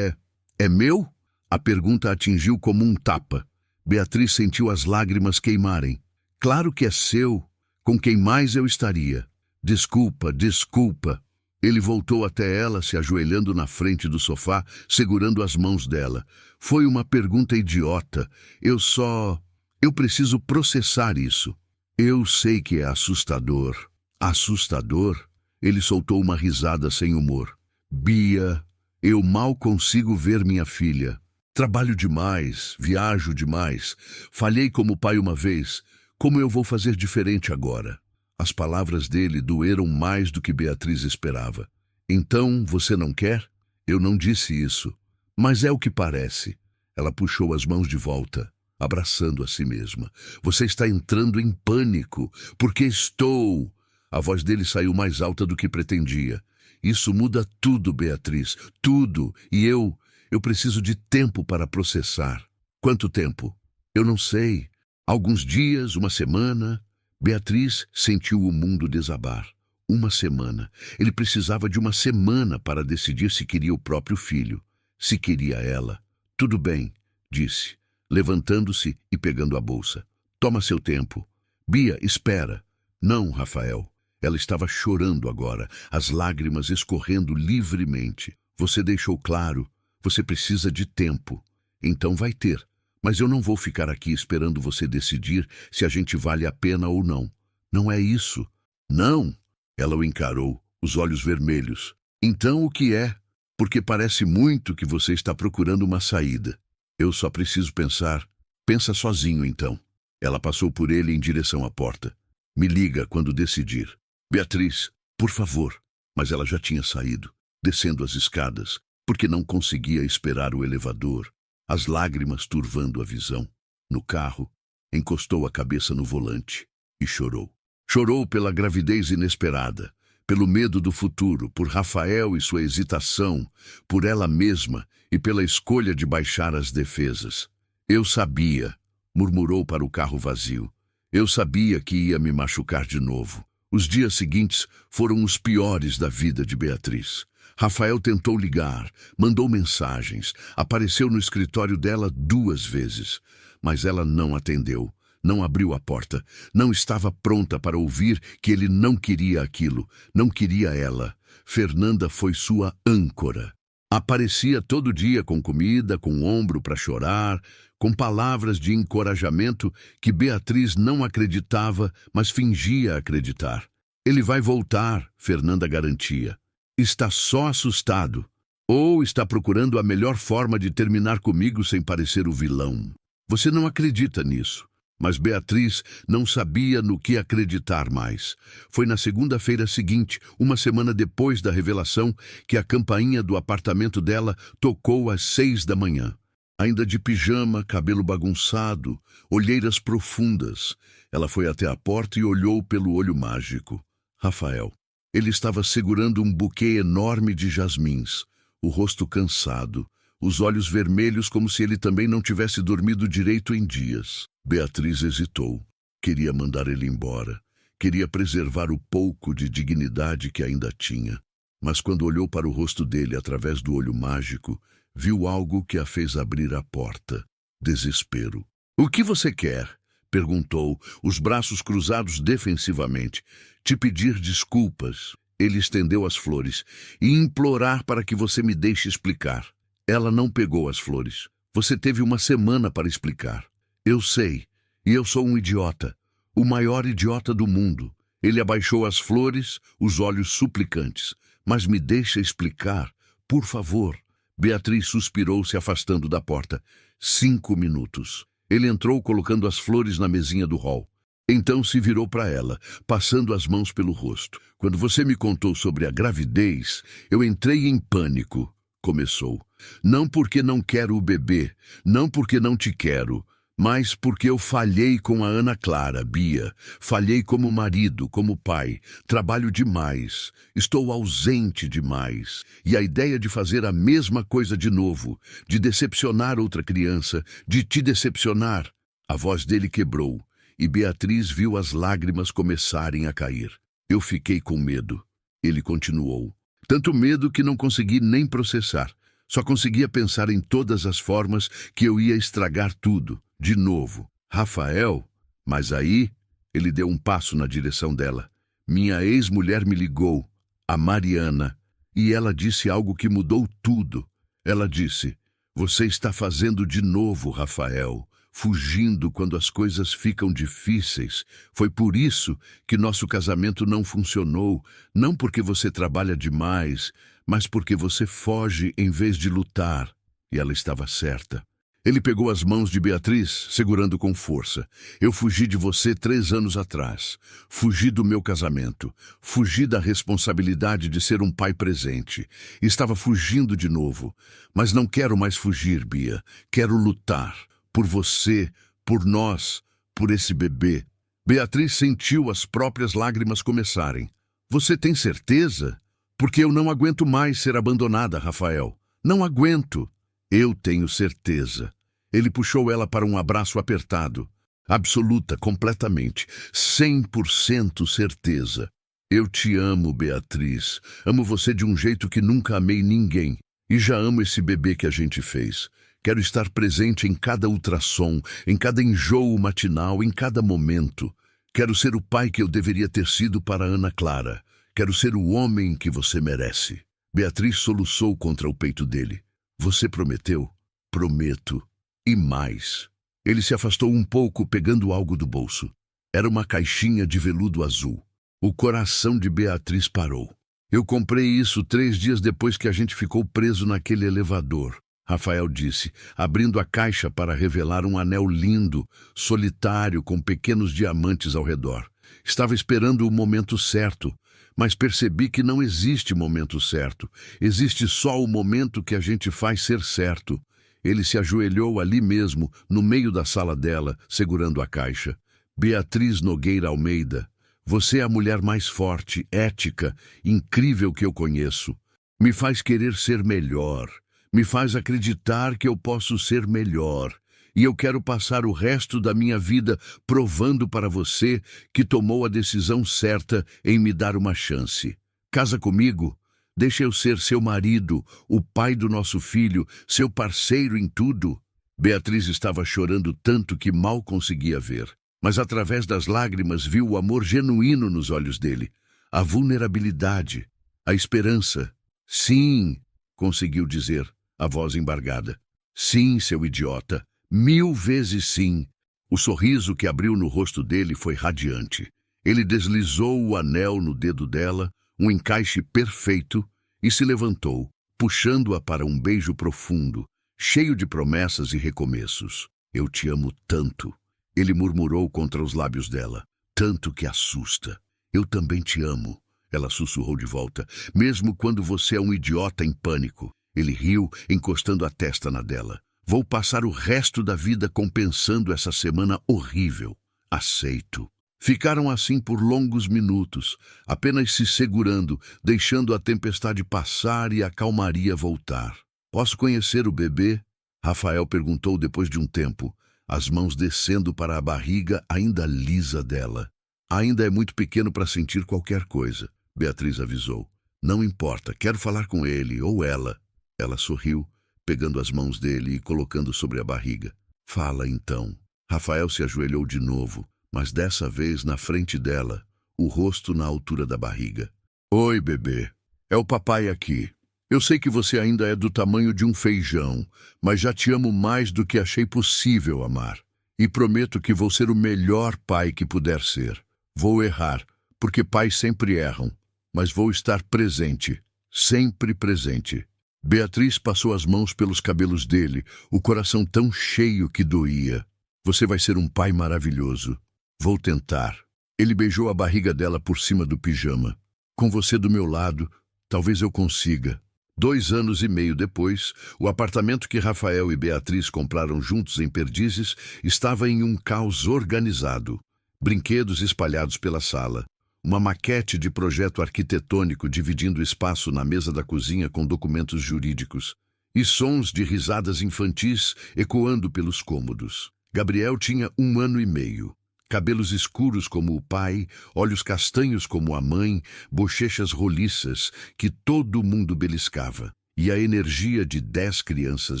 é meu? A pergunta atingiu como um tapa. Beatriz sentiu as lágrimas queimarem. Claro que é seu. Com quem mais eu estaria? Desculpa, desculpa. Ele voltou até ela, se ajoelhando na frente do sofá, segurando as mãos dela. Foi uma pergunta idiota. Eu preciso processar isso. Eu sei que é assustador. Assustador? Ele soltou uma risada sem humor. Bia, eu mal consigo ver minha filha. Trabalho demais, viajo demais. Falhei como pai uma vez. Como eu vou fazer diferente agora? As palavras dele doeram mais do que Beatriz esperava. Então, você não quer? Eu não disse isso. Mas é o que parece. Ela puxou as mãos de volta, abraçando a si mesma. Você está entrando em pânico. Porque estou... A voz dele saiu mais alta do que pretendia. Isso muda tudo, Beatriz. Tudo. E eu preciso de tempo para processar. Quanto tempo? Eu não sei. Alguns dias, uma semana... Beatriz sentiu o mundo desabar. Uma semana. Ele precisava de uma semana para decidir se queria o próprio filho, se queria ela. Tudo bem, disse. levantando-se e pegando a bolsa. Toma seu tempo. Bia, espera. Não, Rafael. Ela estava chorando agora, as lágrimas escorrendo livremente. Você deixou claro, você precisa de tempo. Então vai ter. Mas eu não vou ficar aqui esperando você decidir se a gente vale a pena ou não. Não é isso. Não! Ela o encarou, os olhos vermelhos. Então o que é? Porque parece muito que você está procurando uma saída. Eu só preciso pensar. Pensa sozinho, então. Ela passou por ele em direção à porta. Me liga quando decidir. Beatriz, por favor. Mas ela já tinha saído, descendo as escadas, porque não conseguia esperar o elevador, as lágrimas turvando a visão. No carro, encostou a cabeça no volante e chorou. Chorou pela gravidez inesperada, pelo medo do futuro, por Rafael e sua hesitação, por ela mesma e pela escolha de baixar as defesas. Eu sabia, murmurou para o carro vazio. Eu sabia que ia me machucar de novo. Os dias seguintes foram os piores da vida de Beatriz. Rafael tentou ligar, mandou mensagens, apareceu no escritório dela 2 vezes, mas ela não atendeu, não abriu a porta, não estava pronta para ouvir que ele não queria aquilo, não queria ela. Fernanda foi sua âncora. Aparecia todo dia com comida, com ombro para chorar, com palavras de encorajamento que Beatriz não acreditava, mas fingia acreditar. Ele vai voltar, Fernanda garantia. Está só assustado. Ou está procurando a melhor forma de terminar comigo sem parecer o vilão. Você não acredita nisso. Mas Beatriz não sabia no que acreditar mais. Foi na segunda-feira seguinte, uma semana depois da revelação, que a campainha do apartamento dela tocou às 6 da manhã. Ainda de pijama, cabelo bagunçado, olheiras profundas. Ela foi até a porta e olhou pelo olho mágico. Rafael. Ele estava segurando um buquê enorme de jasmins, o rosto cansado, os olhos vermelhos como se ele também não tivesse dormido direito em dias. Beatriz hesitou. Queria mandar ele embora. Queria preservar o pouco de dignidade que ainda tinha. Mas quando olhou para o rosto dele através do olho mágico, viu algo que a fez abrir a porta. Desespero. "O que você quer?" perguntou, os braços cruzados defensivamente. "Te pedir desculpas." Ele estendeu as flores. "E implorar para que você me deixe explicar." Ela não pegou as flores. "Você teve uma semana para explicar." "Eu sei, e eu sou um idiota, o maior idiota do mundo." Ele abaixou as flores, os olhos suplicantes. "Mas me deixa explicar, por favor." Beatriz suspirou, se afastando da porta. 5 minutos. Ele entrou colocando as flores na mesinha do hall. Então se virou para ela, passando as mãos pelo rosto. "Quando você me contou sobre a gravidez, eu entrei em pânico." Começou. "Não porque não quero o bebê, não porque não te quero, mas porque eu falhei com a Ana Clara, Bia. Falhei como marido, como pai. Trabalho demais. Estou ausente demais. E a ideia de fazer a mesma coisa de novo, de decepcionar outra criança, de te decepcionar." A voz dele quebrou, e Beatriz viu as lágrimas começarem a cair. "Eu fiquei com medo." Ele continuou. "Tanto medo que não consegui nem processar. Só conseguia pensar em todas as formas que eu ia estragar tudo. De novo. Rafael." Mas aí, ele deu um passo na direção dela. "Minha ex-mulher me ligou, a Mariana, e ela disse algo que mudou tudo. Ela disse: 'Você está fazendo de novo, Rafael, fugindo quando as coisas ficam difíceis. Foi por isso que nosso casamento não funcionou, não porque você trabalha demais, mas porque você foge em vez de lutar.'" E ela estava certa. Ele pegou as mãos de Beatriz, segurando com força. "Eu fugi de você 3 anos atrás. Fugi do meu casamento. Fugi da responsabilidade de ser um pai presente. Estava fugindo de novo. Mas não quero mais fugir, Bia. Quero lutar. Por você, por nós, por esse bebê." Beatriz sentiu as próprias lágrimas começarem. "Você tem certeza? Porque eu não aguento mais ser abandonada, Rafael. Não aguento." "Eu tenho certeza." Ele puxou ela para um abraço apertado. "Absoluta, completamente, 100% certeza. Eu te amo, Beatriz. Amo você de um jeito que nunca amei ninguém. E já amo esse bebê que a gente fez. Quero estar presente em cada ultrassom, em cada enjoo matinal, em cada momento. Quero ser o pai que eu deveria ter sido para Ana Clara. Quero ser o homem que você merece. Beatriz soluçou contra o peito dele. Você prometeu? Prometo. E mais. Ele se afastou um pouco, pegando algo do bolso. Era uma caixinha de veludo azul. O coração de Beatriz parou. Eu comprei isso 3 dias depois que a gente ficou preso naquele elevador, Rafael disse, abrindo a caixa para revelar um anel lindo, solitário, com pequenos diamantes ao redor. Estava esperando o momento certo, mas percebi que não existe momento certo. Existe só o momento que a gente faz ser certo. Ele se ajoelhou ali mesmo, no meio da sala dela, segurando a caixa. Beatriz Nogueira Almeida, você é a mulher mais forte, ética, incrível que eu conheço. Me faz querer ser melhor. Me faz acreditar que eu posso ser melhor. E eu quero passar o resto da minha vida provando para você que tomou a decisão certa em me dar uma chance. Casa comigo. Deixa eu ser seu marido, o pai do nosso filho, seu parceiro em tudo. Beatriz estava chorando tanto que mal conseguia ver. Mas através das lágrimas viu o amor genuíno nos olhos dele. A vulnerabilidade, a esperança. Sim, conseguiu dizer, a voz embargada. Sim, seu idiota. 1000 vezes sim. O sorriso que abriu no rosto dele foi radiante. Ele deslizou o anel no dedo dela, um encaixe perfeito, e se levantou, puxando-a para um beijo profundo, cheio de promessas e recomeços. Eu te amo tanto. Ele murmurou contra os lábios dela. Tanto que assusta. Eu também te amo. Ela sussurrou de volta. Mesmo quando você é um idiota em pânico. Ele riu, encostando a testa na dela. Vou passar o resto da vida compensando essa semana horrível. Aceito. Ficaram assim por longos minutos, apenas se segurando, deixando a tempestade passar e a calmaria voltar. Posso conhecer o bebê? Rafael perguntou depois de um tempo, as mãos descendo para a barriga ainda lisa dela. Ainda é muito pequeno para sentir qualquer coisa, Beatriz avisou. Não importa, quero falar com ele ou ela. Ela sorriu, pegando as mãos dele e colocando sobre a barriga. Fala então. Rafael se ajoelhou de novo, mas dessa vez na frente dela, o rosto na altura da barriga. Oi, bebê. É o papai aqui. Eu sei que você ainda é do tamanho de um feijão, mas já te amo mais do que achei possível amar. E prometo que vou ser o melhor pai que puder ser. Vou errar, porque pais sempre erram, mas vou estar presente, sempre presente. Beatriz passou as mãos pelos cabelos dele, o coração tão cheio que doía. Você vai ser um pai maravilhoso. Vou tentar. Ele beijou a barriga dela por cima do pijama. Com você do meu lado, talvez eu consiga. 2 anos e meio depois, o apartamento que Rafael e Beatriz compraram juntos em Perdizes estava em um caos organizado. Brinquedos espalhados pela sala. Uma maquete de projeto arquitetônico dividindo espaço na mesa da cozinha com documentos jurídicos. E sons de risadas infantis ecoando pelos cômodos. Gabriel tinha 1 ano e meio. Cabelos escuros como o pai, olhos castanhos como a mãe, bochechas roliças que todo mundo beliscava. E a energia de 10 crianças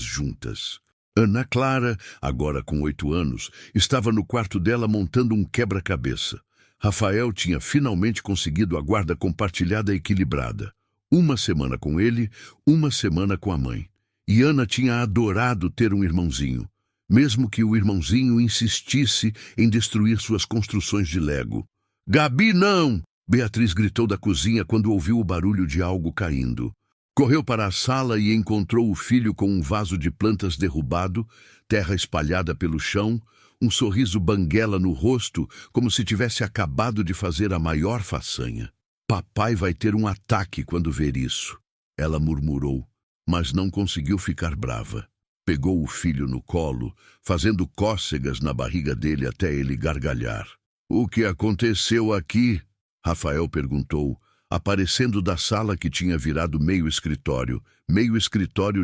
juntas. Ana Clara, agora com 8 anos, estava no quarto dela montando um quebra-cabeça. Rafael tinha finalmente conseguido a guarda compartilhada equilibrada. 1 semana com ele, 1 semana com a mãe. E Ana tinha adorado ter um irmãozinho, mesmo que o irmãozinho insistisse em destruir suas construções de Lego. Gabi, não! Beatriz gritou da cozinha quando ouviu o barulho de algo caindo. Correu para a sala e encontrou o filho com um vaso de plantas derrubado, terra espalhada pelo chão, um sorriso banguela no rosto, como se tivesse acabado de fazer a maior façanha. Papai vai ter um ataque quando ver isso, ela murmurou, mas não conseguiu ficar brava. Pegou o filho no colo, fazendo cócegas na barriga dele até ele gargalhar. O que aconteceu aqui? Rafael perguntou, aparecendo da sala que tinha virado meio escritório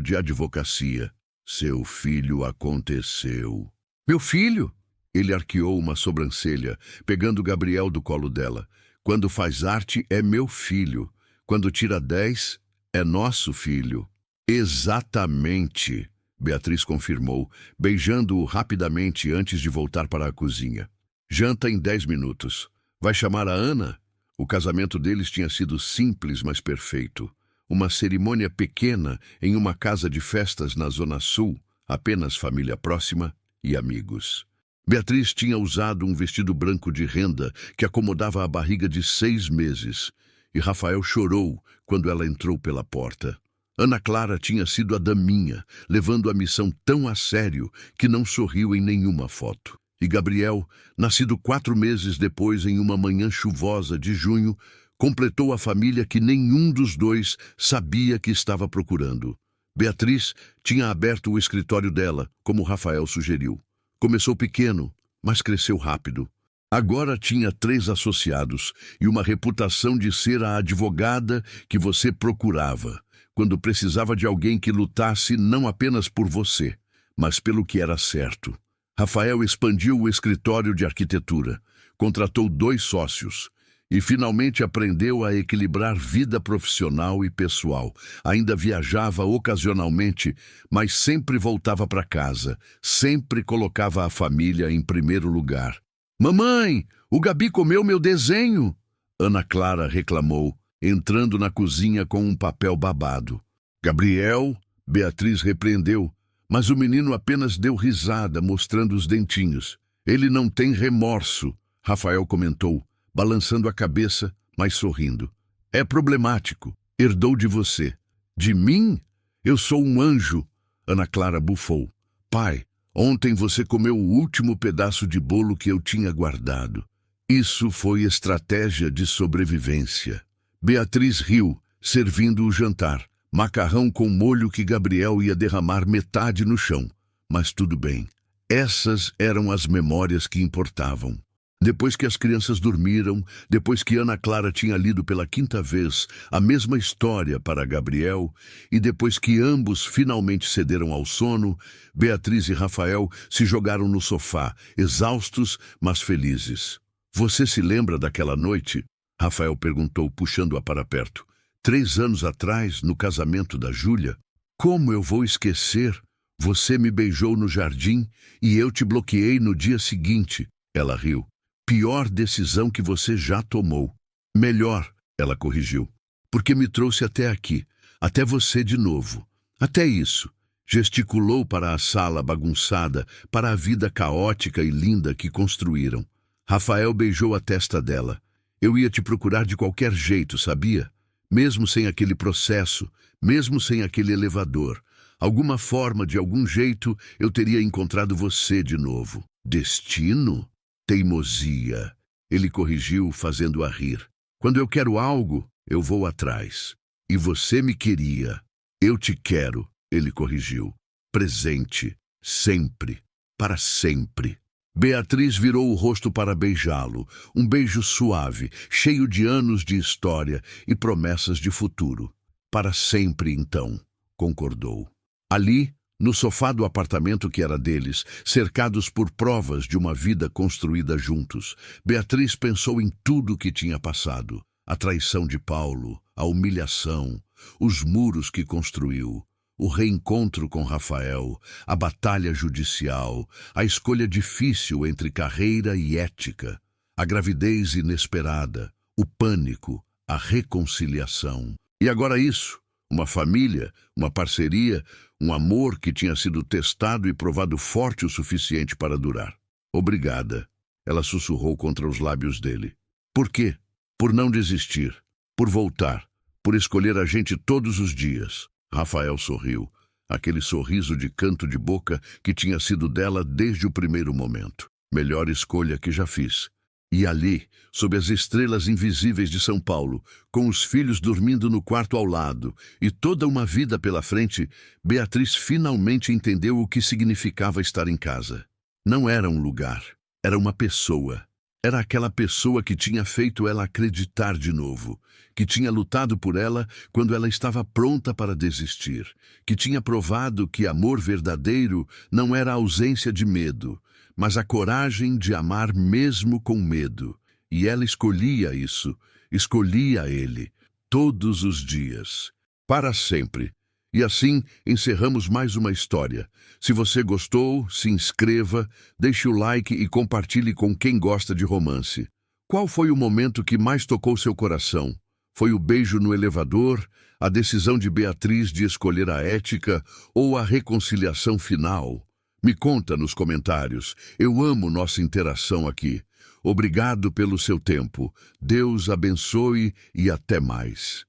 de advocacia. Seu filho aconteceu. Meu filho? Ele arqueou uma sobrancelha, pegando Gabriel do colo dela. Quando faz arte, é meu filho. Quando tira 10, é nosso filho. Exatamente. Beatriz confirmou, beijando-o rapidamente antes de voltar para a cozinha. Janta em 10 minutos. Vai chamar a Ana? O casamento deles tinha sido simples, mas perfeito. Uma cerimônia pequena em uma casa de festas na Zona Sul, apenas família próxima e amigos. Beatriz tinha usado um vestido branco de renda que acomodava a barriga de 6 meses, e Rafael chorou quando ela entrou pela porta. Ana Clara tinha sido a daminha, levando a missão tão a sério que não sorriu em nenhuma foto. E Gabriel, nascido 4 meses depois em uma manhã chuvosa de junho, completou a família que nenhum dos dois sabia que estava procurando. Beatriz tinha aberto o escritório dela, como Rafael sugeriu. Começou pequeno, mas cresceu rápido. Agora tinha 3 associados e uma reputação de ser a advogada que você procurava, quando precisava de alguém que lutasse não apenas por você, mas pelo que era certo. Rafael expandiu o escritório de arquitetura, contratou 2 sócios e finalmente aprendeu a equilibrar vida profissional e pessoal. Ainda viajava ocasionalmente, mas sempre voltava para casa, sempre colocava a família em primeiro lugar. "Mamãe, o Gabi comeu meu desenho!" Ana Clara reclamou, entrando na cozinha com um papel babado. "Gabriel", Beatriz repreendeu, mas o menino apenas deu risada, mostrando os dentinhos. "Ele não tem remorso", Rafael comentou, balançando a cabeça, mas sorrindo. "É problemático. Herdou de você." "De mim? Eu sou um anjo", Ana Clara bufou. "Pai, ontem você comeu o último pedaço de bolo que eu tinha guardado." Isso foi estratégia de sobrevivência. Beatriz riu, servindo o jantar. Macarrão com molho que Gabriel ia derramar metade no chão. Mas tudo bem. Essas eram as memórias que importavam. Depois que as crianças dormiram, depois que Ana Clara tinha lido pela 5ª vez a mesma história para Gabriel, e depois que ambos finalmente cederam ao sono, Beatriz e Rafael se jogaram no sofá, exaustos, mas felizes. "Você se lembra daquela noite?" Rafael perguntou, puxando-a para perto. "3 anos atrás, no casamento da Júlia? Como eu vou esquecer? Você me beijou no jardim e eu te bloqueei no dia seguinte." Ela riu. "Pior decisão que você já tomou." "Melhor", ela corrigiu, "porque me trouxe até aqui, até você de novo. Até isso." Gesticulou para a sala bagunçada, para a vida caótica e linda que construíram. Rafael beijou a testa dela. "Eu ia te procurar de qualquer jeito, sabia? Mesmo sem aquele processo, mesmo sem aquele elevador. Alguma forma, de algum jeito, eu teria encontrado você de novo." "Destino?" "Teimosia." Ele corrigiu, fazendo-a rir. "Quando eu quero algo, eu vou atrás. E você me queria." "Eu te quero", ele corrigiu. "Presente, sempre, para sempre." Beatriz virou o rosto para beijá-lo, um beijo suave, cheio de anos de história e promessas de futuro. "Para sempre, então", concordou. Ali, no sofá do apartamento que era deles, cercados por provas de uma vida construída juntos, Beatriz pensou em tudo o que tinha passado. A traição de Paulo, a humilhação, os muros que construiu, o reencontro com Rafael, a batalha judicial, a escolha difícil entre carreira e ética, a gravidez inesperada, o pânico, a reconciliação. E agora isso, uma família, uma parceria, um amor que tinha sido testado e provado forte o suficiente para durar. "Obrigada", ela sussurrou contra os lábios dele. "Por quê? Por não desistir, por voltar, por escolher a gente todos os dias." Rafael sorriu, aquele sorriso de canto de boca que tinha sido dela desde o primeiro momento. "Melhor escolha que já fiz." E ali, sob as estrelas invisíveis de São Paulo, com os filhos dormindo no quarto ao lado e toda uma vida pela frente, Beatriz finalmente entendeu o que significava estar em casa. Não era um lugar, era uma pessoa. Era aquela pessoa que tinha feito ela acreditar de novo, que tinha lutado por ela quando ela estava pronta para desistir, que tinha provado que amor verdadeiro não era a ausência de medo, mas a coragem de amar mesmo com medo. E ela escolhia isso, escolhia ele, todos os dias, para sempre. E assim encerramos mais uma história. Se você gostou, se inscreva, deixe o like e compartilhe com quem gosta de romance. Qual foi o momento que mais tocou seu coração? Foi o beijo no elevador, a decisão de Beatriz de escolher a ética ou a reconciliação final? Me conta nos comentários. Eu amo nossa interação aqui. Obrigado pelo seu tempo. Deus abençoe e até mais.